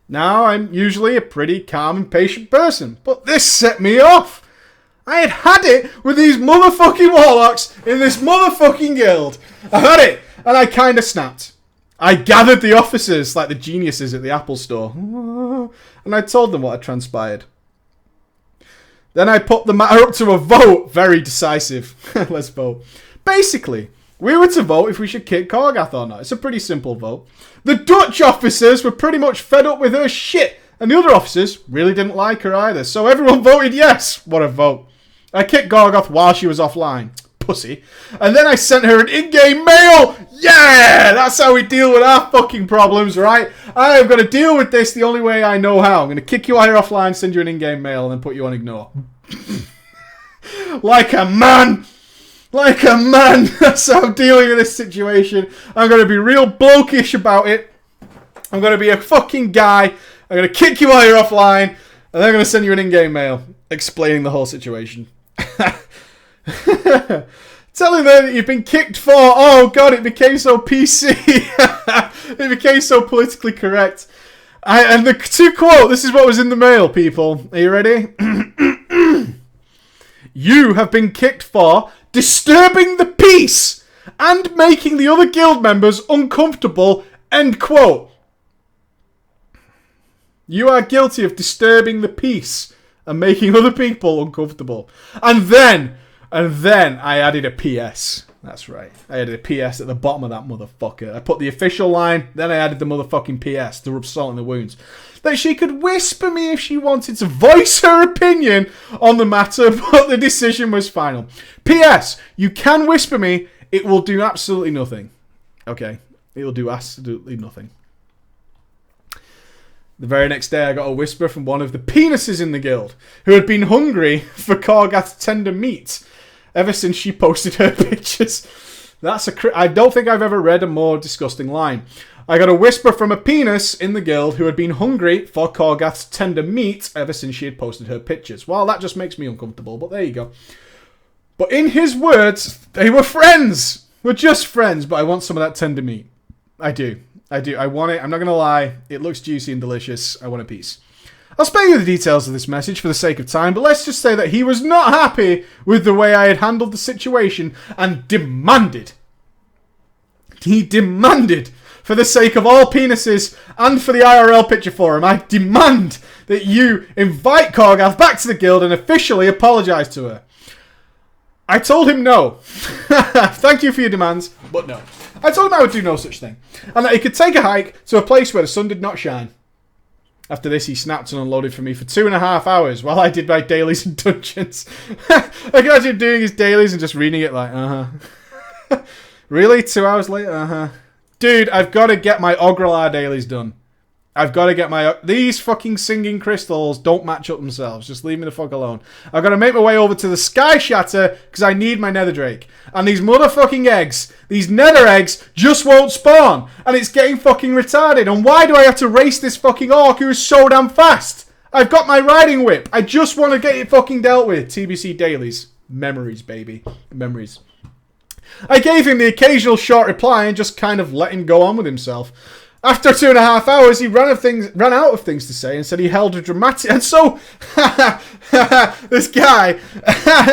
Now, I'm usually a pretty calm and patient person, but this set me off. I had it with these motherfucking warlocks in this motherfucking guild. I had it, and I kind of snapped. I gathered the officers like the geniuses at the Apple store, and I told them what had transpired. Then I put the matter up to a vote. Very decisive. Let's vote. Basically, we were to vote if we should kick Korgath or not. It's a pretty simple vote. The Dutch officers were pretty much fed up with her shit, and the other officers really didn't like her either, so everyone voted yes. What a vote. I kicked Korgath while she was offline. Pussy. And then I sent her an in-game mail. Yeah! That's how we deal with our fucking problems, right? I am going to deal with this the only way I know how. I'm going to kick you out here offline, send you an in-game mail, and then put you on ignore. Like a man. Like a man. That's how I'm dealing with this situation. I'm going to be real blokish about it. I'm going to be a fucking guy. I'm going to kick you out here offline, and then I'm going to send you an in-game mail explaining the whole situation. Telling them that you've been kicked for, oh god, it became so PC. It became so politically correct. And to quote, this is what was in the mail, people. Are you ready? You have been kicked for disturbing the peace and making the other guild members uncomfortable, end quote. You are guilty of disturbing the peace and making other people uncomfortable. And then I added a PS. That's right. I added a PS at the bottom of that motherfucker. I put the official line, then I added the motherfucking PS to rub salt in the wounds. That she could whisper me if she wanted to voice her opinion on the matter, but the decision was final. PS, you can whisper me, it will do absolutely nothing. Okay, it will do absolutely nothing. The very next day, I got a whisper from one of the penises in the guild, who had been hungry for Korgath's tender meat ever since she posted her pictures. I don't think I've ever read a more disgusting line. I got a whisper from a penis in the guild who had been hungry for Korgath's tender meat ever since she had posted her pictures. Well, that just makes me uncomfortable, but there you go. But in his words, they were friends. We're just friends, but I want some of that tender meat. I do. I want it. I'm not going to lie. It looks juicy and delicious. I want a piece. I'll spare you the details of this message for the sake of time, but let's just say that he was not happy with the way I had handled the situation and demanded. He demanded, for the sake of all penises and for the IRL picture forum, I demand that you invite Korgath back to the guild and officially apologise to her. I told him no. Thank you for your demands, but no. I told him I would do no such thing, and that he could take a hike to a place where the sun did not shine. After this, he snapped and unloaded for me for 2.5 hours while I did my dailies and dungeons. I can imagine him doing his dailies and just reading it like, Really? 2 hours later? Dude, I've got to get my Ogrelar dailies done. I've got to get my... These fucking singing crystals don't match up themselves. Just leave me the fuck alone. I've got to make my way over to the Sky Shatter because I need my Nether Drake. And these motherfucking eggs, these Nether eggs, just won't spawn. And it's getting fucking retarded. And why do I have to race this fucking orc who is so damn fast? I've got my riding whip. I just want to get it fucking dealt with. TBC dailies. Memories, baby. Memories. I gave him the occasional short reply and just kind of let him go on with himself. After 2.5 hours, he ran out of things to say and said he held a dramatic... And so, this guy...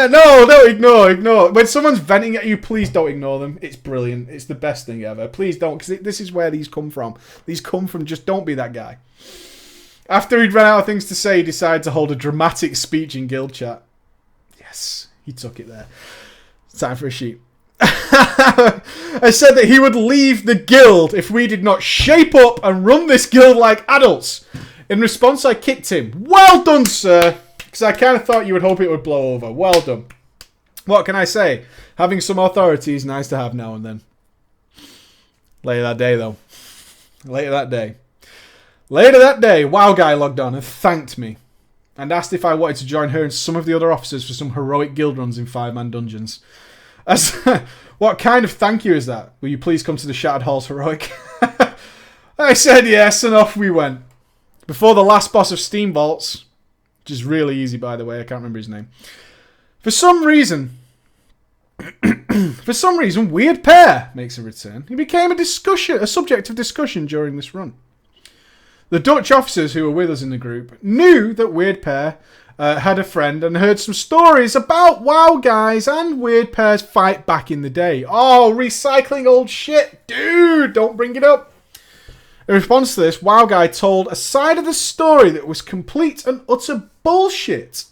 No, don't ignore. When someone's venting at you, please don't ignore them. It's brilliant. It's the best thing ever. Please don't, because this is where these come from. These come from just don't be that guy. After he'd run out of things to say, he decided to hold a dramatic speech in guild chat. Yes, he took it there. It's time for a sheet. I said that he would leave the guild if we did not shape up and run this guild like adults. In response, I kicked him. Well done, sir. Because I kind of thought you would hope it would blow over. Well done. What can I say? Having some authority is nice to have now and then. Later that day, though. Later that day, WoW guy logged on and thanked me. And asked if I wanted to join her and some of the other officers for some heroic guild runs in 5-man dungeons. What kind of thank you is that? Will you please come to the Shattered Halls heroic? I said yes, and off we went. Before the last boss of Steam Vaults, which is really easy, by the way, I can't remember his name. For some reason, Weird Pear makes a return. He became a subject of discussion during this run. The Dutch officers who were with us in the group knew that Weird Pear had a friend and heard some stories about WoW guys and Weird Pear's fight back in the day. Oh, recycling old shit. Dude, don't bring it up. In response to this, WoW guy told a side of the story that was complete and utter bullshit.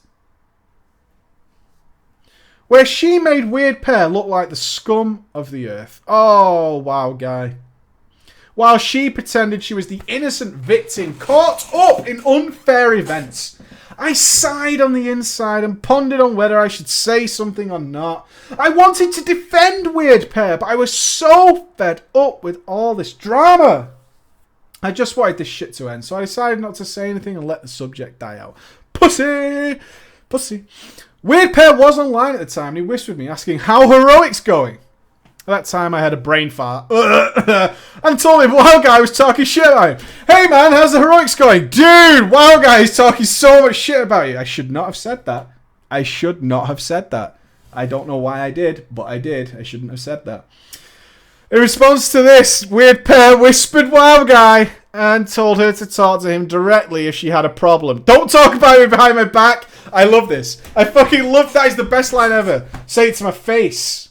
Where she made Weird Pear look like the scum of the earth. Oh, WoW guy. While she pretended she was the innocent victim caught up in unfair events. I sighed on the inside and pondered on whether I should say something or not. I wanted to defend Weird Pear, but I was so fed up with all this drama. I just wanted this shit to end, so I decided not to say anything and let the subject die out. Pussy! Weird Pear was online at the time and he whispered me asking how heroic's going. At that time, I had a brain fart and told him WoW guy was talking shit about him. Hey man, how's the heroics going? Dude, WoW guy is talking so much shit about you. I should not have said that. I don't know why I did, but I did. I shouldn't have said that. In response to this, Weird Pear whispered WoW guy and told her to talk to him directly if she had a problem. Don't talk about me behind my back. I love this. I fucking love that. It's the best line ever. Say it to my face.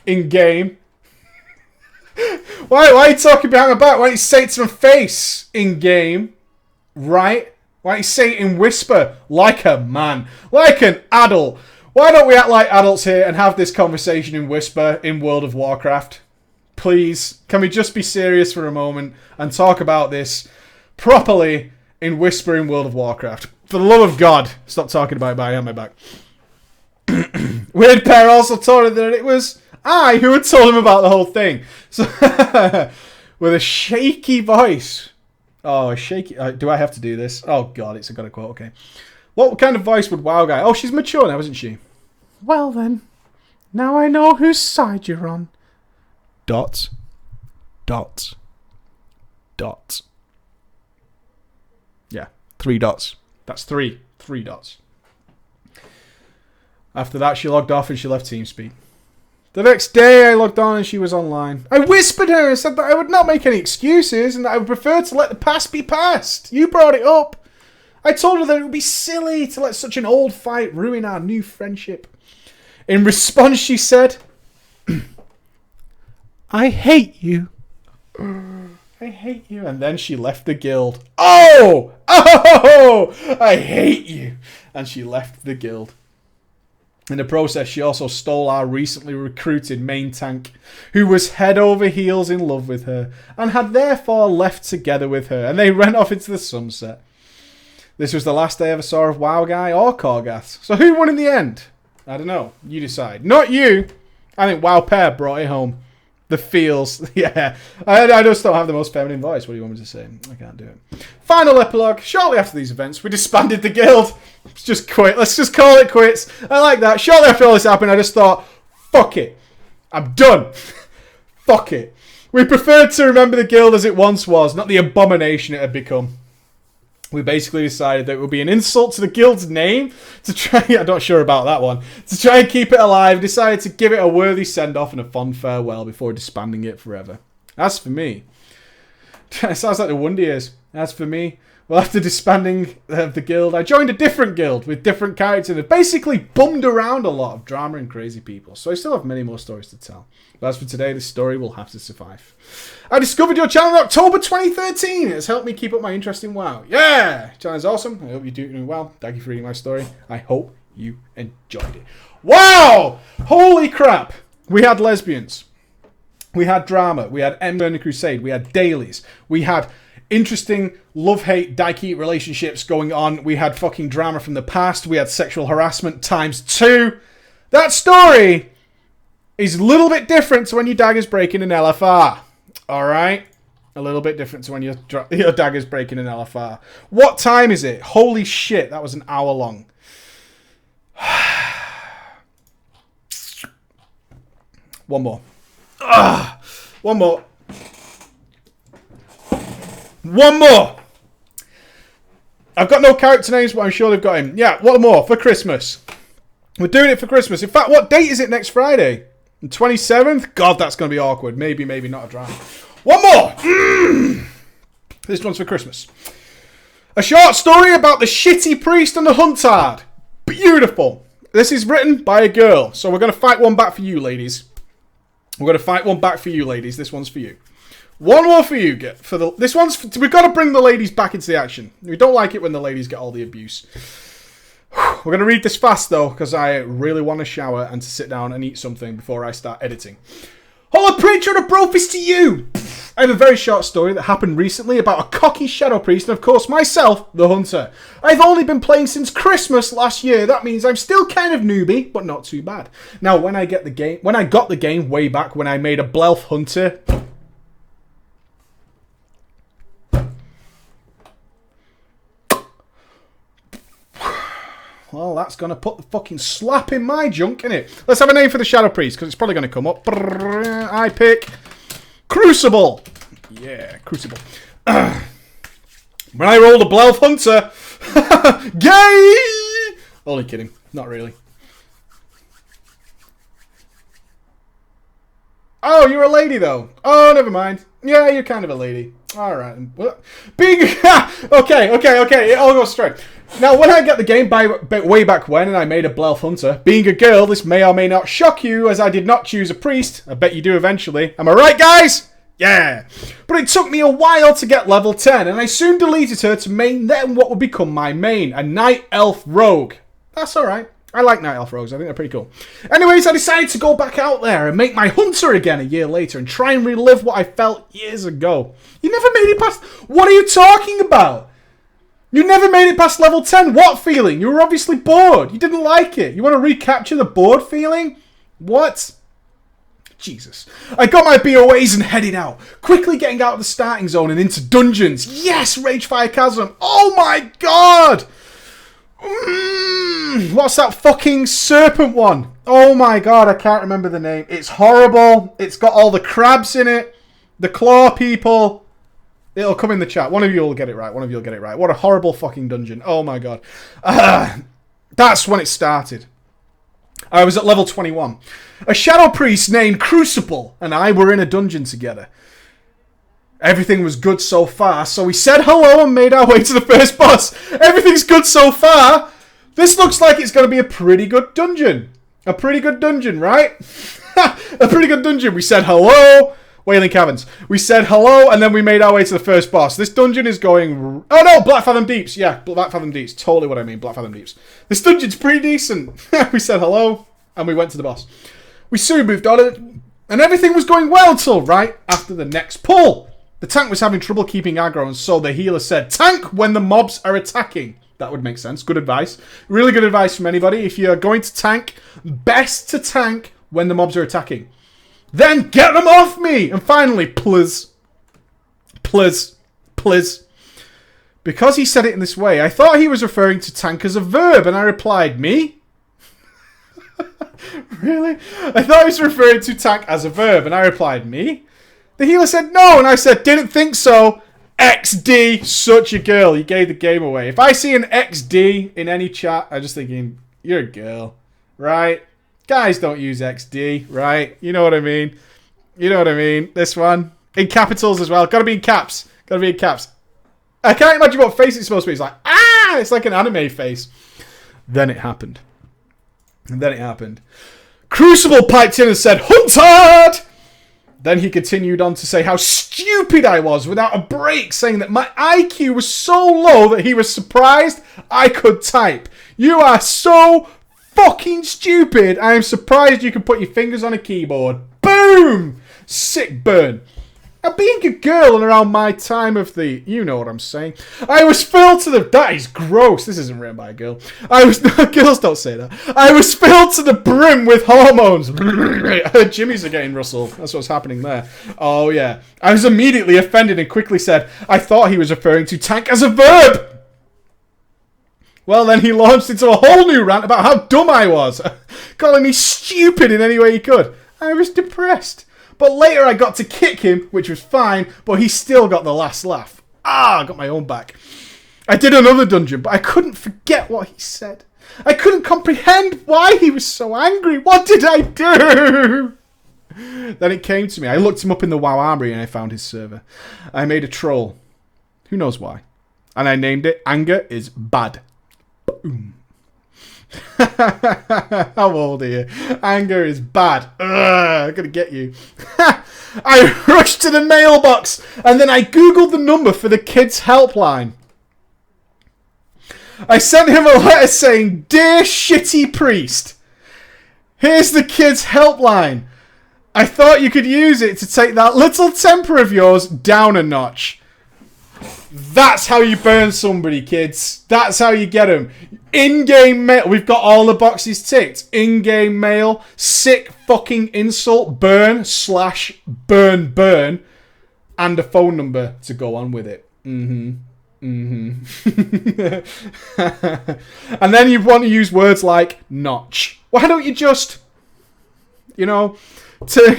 In game. Why are you talking behind my back? Why don't you say it to my face in game? Right? Why don't you say it in whisper? Like a man. Like an adult. Why don't we act like adults here and have this conversation in whisper in World of Warcraft? Please. Can we just be serious for a moment and talk about this properly in whisper in World of Warcraft? For the love of God, stop talking about it behind my back. Weird Pear also told her that it was I who had told him about the whole thing. So, with a shaky voice. Oh, a shaky... do I have to do this? Oh, God, it's got a quote. Okay. What kind of voice would WoW guy... Oh, she's mature now, isn't she? Well, then. Now I know whose side you're on. Dot. Yeah, 3 dots. That's 3. 3 dots. After that, she logged off and she left TeamSpeak. The next day, I logged on and she was online. I whispered her and said that I would not make any excuses and that I would prefer to let the past be past. You brought it up. I told her that it would be silly to let such an old fight ruin our new friendship. In response, she said, I hate you. I hate you. And then she left the guild. Oh! I hate you. And she left the guild. In the process, she also stole our recently recruited main tank, who was head over heels in love with her, and had therefore left together with her, and they ran off into the sunset. This was the last I ever saw of WoW Guy or Korgath. So who won in the end? I don't know. You decide. Not you. I think WoW Pear brought it home. The feels. Yeah. I just don't have the most feminine voice. What do you want me to say? I can't do it. Final epilogue. Shortly after these events, we disbanded the guild. Let's just quit. Let's just call it quits. I like that. Shortly after all this happened, I just thought, fuck it. I'm done. Fuck it. We preferred to remember the guild as it once was, not the abomination it had become. We basically decided that it would be an insult to the guild's name to try... I'm not sure about that one. To try and keep it alive, decided to give it a worthy send-off and a fond farewell before disbanding it forever. As for me... It sounds like the Wonder Years. As for me... Well, after disbanding of the guild, I joined a different guild with different characters and basically bummed around a lot of drama and crazy people. So I still have many more stories to tell. But as for today, this story will have to survive. I discovered your channel in October 2013. It has helped me keep up my interest in WoW. Yeah! Channel is awesome. I hope you're doing well. Thank you for reading my story. I hope you enjoyed it. Wow! Holy crap! We had lesbians. We had drama. We had Ember and the Crusade. We had dailies. We had... interesting love-hate Daiki relationships going on. We had fucking drama from the past. We had sexual harassment times 2. That story is a little bit different to when your dagger's breaking an LFR. Alright? A little bit different to when your dagger's breaking an LFR. What time is it? Holy shit, that was an hour long. One more. One more. One more. I've got no character names, but I'm sure they've got him. Yeah, one more for Christmas. We're doing it for Christmas. In fact, what date is it next Friday? The 27th? God, that's going to be awkward. Maybe not a drama. One more. This one's for Christmas. A short story about the shitty priest and the huntard. Beautiful. This is written by a girl. So we're going to fight one back for you, ladies. We're going to fight one back for you, ladies. This one's for you. One more for you. We've got to bring the ladies back into the action. We don't like it when the ladies get all the abuse. We're going to read this fast, though, because I really want to shower and to sit down and eat something before I start editing. Holla, preacher, and a brofist to you! I have a very short story that happened recently about a cocky shadow priest and, of course, myself, the hunter. I've only been playing since Christmas last year. That means I'm still kind of newbie, but not too bad. Now, when I got the game way back when I made a Blelf hunter... Well, that's going to put the fucking slap in my junk, innit? Let's have a name for the Shadow Priest, because it's probably going to come up. I pick Crucible. Yeah, Crucible. When I rolled a Blelf Hunter. Gay! Only kidding. Not really. Oh, you're a lady, though. Oh, never mind. Yeah, you're kind of a lady. All right. Being... okay. It all goes straight. Now, when I get the game way back when and I made a Blelf Hunter, being a girl, this may or may not shock you as I did not choose a priest. I bet you do eventually. Am I right, guys? Yeah. But it took me a while to get level 10 and I soon deleted her to main then what would become my main, a Night Elf Rogue. That's alright. I like Night Elf Rogues. I think they're pretty cool. Anyways, I decided to go back out there and make my Hunter again a year later and try and relive what I felt years ago. You never made it past... What are you talking about? You never made it past level 10. What feeling? You were obviously bored. You didn't like it. You want to recapture the bored feeling? What? Jesus. I got my BOAs and headed out. Quickly getting out of the starting zone and into dungeons. Yes, Ragefire Chasm. Oh my god. What's that fucking serpent one? Oh my god, I can't remember the name. It's horrible. It's got all the crabs in it. The claw people. It'll come in the chat. One of you will get it right. What a horrible fucking dungeon. Oh my god. That's when it started. I was at level 21. A shadow priest named Crucible and I were in a dungeon together. Everything was good so far, so we said hello and made our way to the first boss. Everything's good so far. This looks like it's going to be a pretty good dungeon. A pretty good dungeon, right? A pretty good dungeon. We said hello. Wailing Caverns. We said hello, and then we made our way to the first boss. This dungeon is going... Oh, no! Black Fathom Deeps. Yeah, Black Fathom Deeps. Totally what I mean. Black Fathom Deeps. This dungeon's pretty decent. We said hello, and we went to the boss. We soon moved on, and everything was going well till right after the next pull. The tank was having trouble keeping aggro, and so the healer said, tank when the mobs are attacking. That would make sense. Good advice. Really good advice from anybody. If you're going to tank, best to tank when the mobs are attacking. Then get them off me! And finally, please. Please. Because he said it in this way, I thought he was referring to tank as a verb, and I replied, me? Really? I thought he was referring to tank as a verb, and I replied, me? The healer said no, and I said, didn't think so. XD, such a girl. You gave the game away. If I see an XD in any chat, I'm just thinking, you're a girl, right? Guys don't use XD, right? You know what I mean? This one. In capitals as well. Gotta be in caps. I can't imagine what face it's supposed to be. It's like, ah! It's like an anime face. Then it happened. Crucible piped in and said, Huntard! Then he continued on to say how stupid I was without a break, saying that my IQ was so low that he was surprised I could type. You are so fucking stupid. I am surprised you can put your fingers on a keyboard. Boom! Sick burn. And being a girl and around my time of the... You know what I'm saying. I was filled to the... That is gross. This isn't written by a girl. Girls don't say that. I was filled to the brim with hormones. Jimmy's again, Russell. That's what's happening there. Oh, yeah. I was immediately offended and quickly said, I thought he was referring to tank as a verb. Well, then he launched into a whole new rant about how dumb I was, calling me stupid in any way he could. I was depressed. But later I got to kick him, which was fine, but he still got the last laugh. I got my own back. I did another dungeon, but I couldn't forget what he said. I couldn't comprehend why he was so angry. What did I do? Then it came to me. I looked him up in the WoW Armory and I found his server. I made a troll. Who knows why? And I named it Anger is Bad. Boom. How old are you? Anger is bad. I'm gonna get you. I rushed to the mailbox and then I googled the number for the kids' helpline. I sent him a letter saying, Dear shitty priest, here's the kids' helpline. I thought you could use it to take that little temper of yours down a notch. That's how you burn somebody, kids. That's how you get them. In-game mail. We've got all the boxes ticked. In-game mail. Sick fucking insult. Burn / burn. And a phone number to go on with it. And then you want to use words like notch. Why don't you just, turn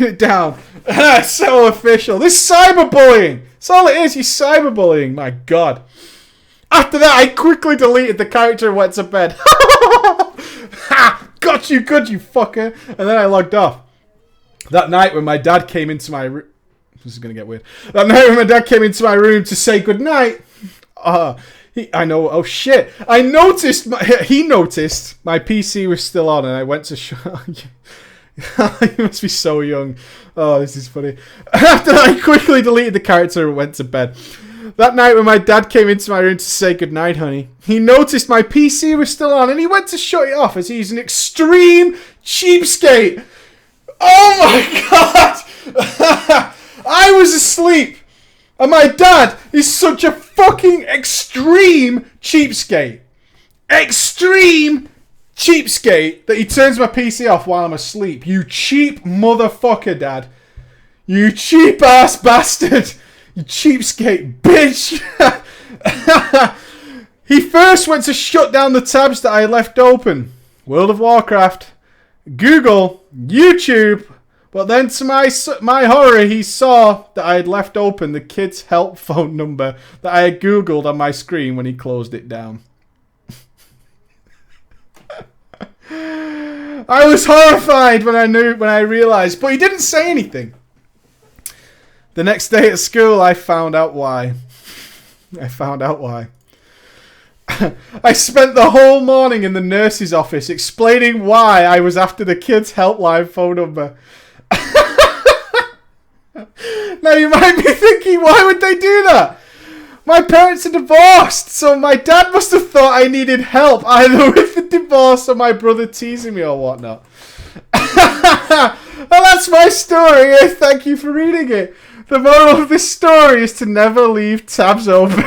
it down? So official. This is cyberbullying. That's all it is. You're cyberbullying. My God. After that, I quickly deleted the character and went to bed. Ha! Got you good, you fucker. And then I logged off. That night when my dad came into my room... This is going to get weird. That night when my dad came into my room to say goodnight... I know... Oh, shit. He noticed my PC was still on and I went to show... You must be so young. Oh, this is funny. After I quickly deleted the character and went to bed. That night when my dad came into my room to say goodnight, honey, he noticed my PC was still on and he went to shut it off as he's an extreme cheapskate. Oh my God! I was asleep and my dad is such a fucking extreme cheapskate. Extreme cheapskate that he turns my PC off while I'm asleep. You cheap motherfucker, Dad. You cheap ass bastard. You cheapskate bitch. He first went to shut down the tabs that I left open. World of Warcraft, Google, YouTube. But then to my horror, he saw that I had left open the kids' help phone number that I had Googled on my screen when he closed it down. I was horrified when I realised, but he didn't say anything. The next day at school, I found out why. I spent the whole morning in the nurse's office explaining why I was after the kids' helpline phone number. Now you might be thinking, why would they do that? My parents are divorced, so my dad must have thought I needed help either with the divorce or my brother teasing me or whatnot. Well, that's my story. Thank you for reading it. The moral of this story is to never leave tabs open.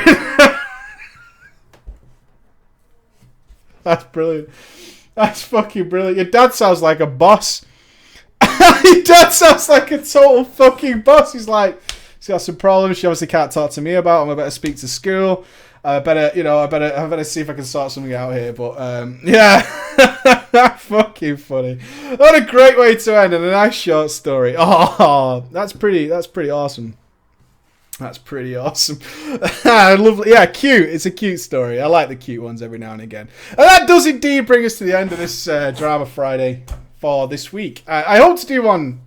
That's brilliant. That's fucking brilliant. Your dad sounds like a boss. Your dad sounds like a total fucking boss. He's like... She's got some problems. She obviously can't talk to me about them. I better speak to school. I better see if I can sort something out here. But yeah, fucking funny. What a great way to end and a nice short story. Oh, that's pretty awesome. That's pretty awesome. Lovely. Yeah, cute. It's a cute story. I like the cute ones every now and again. And that does indeed bring us to the end of this Drama Friday for this week. I hope to do one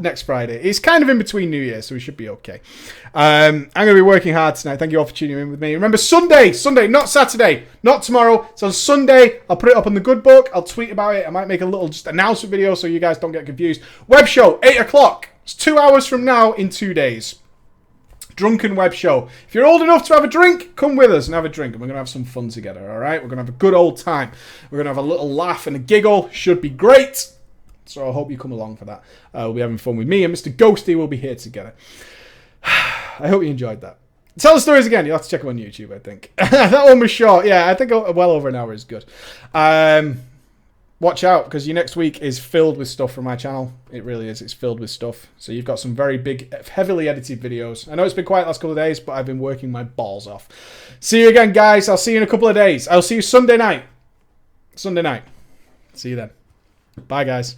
next Friday. It's kind of in between New Year, so we should be okay. I'm going to be working hard tonight. Thank you all for tuning in with me. Remember, Sunday, not Saturday, not tomorrow. It's on Sunday. I'll put it up on the good book. I'll tweet about it. I might make a little just announcement video so you guys don't get confused. Web show, 8 o'clock. It's 2 hours from now in 2 days. Drunken web show. If you're old enough to have a drink, come with us and have a drink. And we're going to have some fun together, all right? We're going to have a good old time. We're going to have a little laugh and a giggle. Should be great. So I hope you come along for that. We'll be having fun with me and Mr. Ghosty will be here together. I hope you enjoyed that. Tell the stories again. You'll have to check them on YouTube, I think. That one was short. Yeah, I think well over an hour is good. Watch out, because your next week is filled with stuff from my channel. It really is. It's filled with stuff. So you've got some very big, heavily edited videos. I know it's been quiet the last couple of days, but I've been working my balls off. See you again, guys. I'll see you in a couple of days. I'll see you Sunday night. Sunday night. See you then. Bye, guys.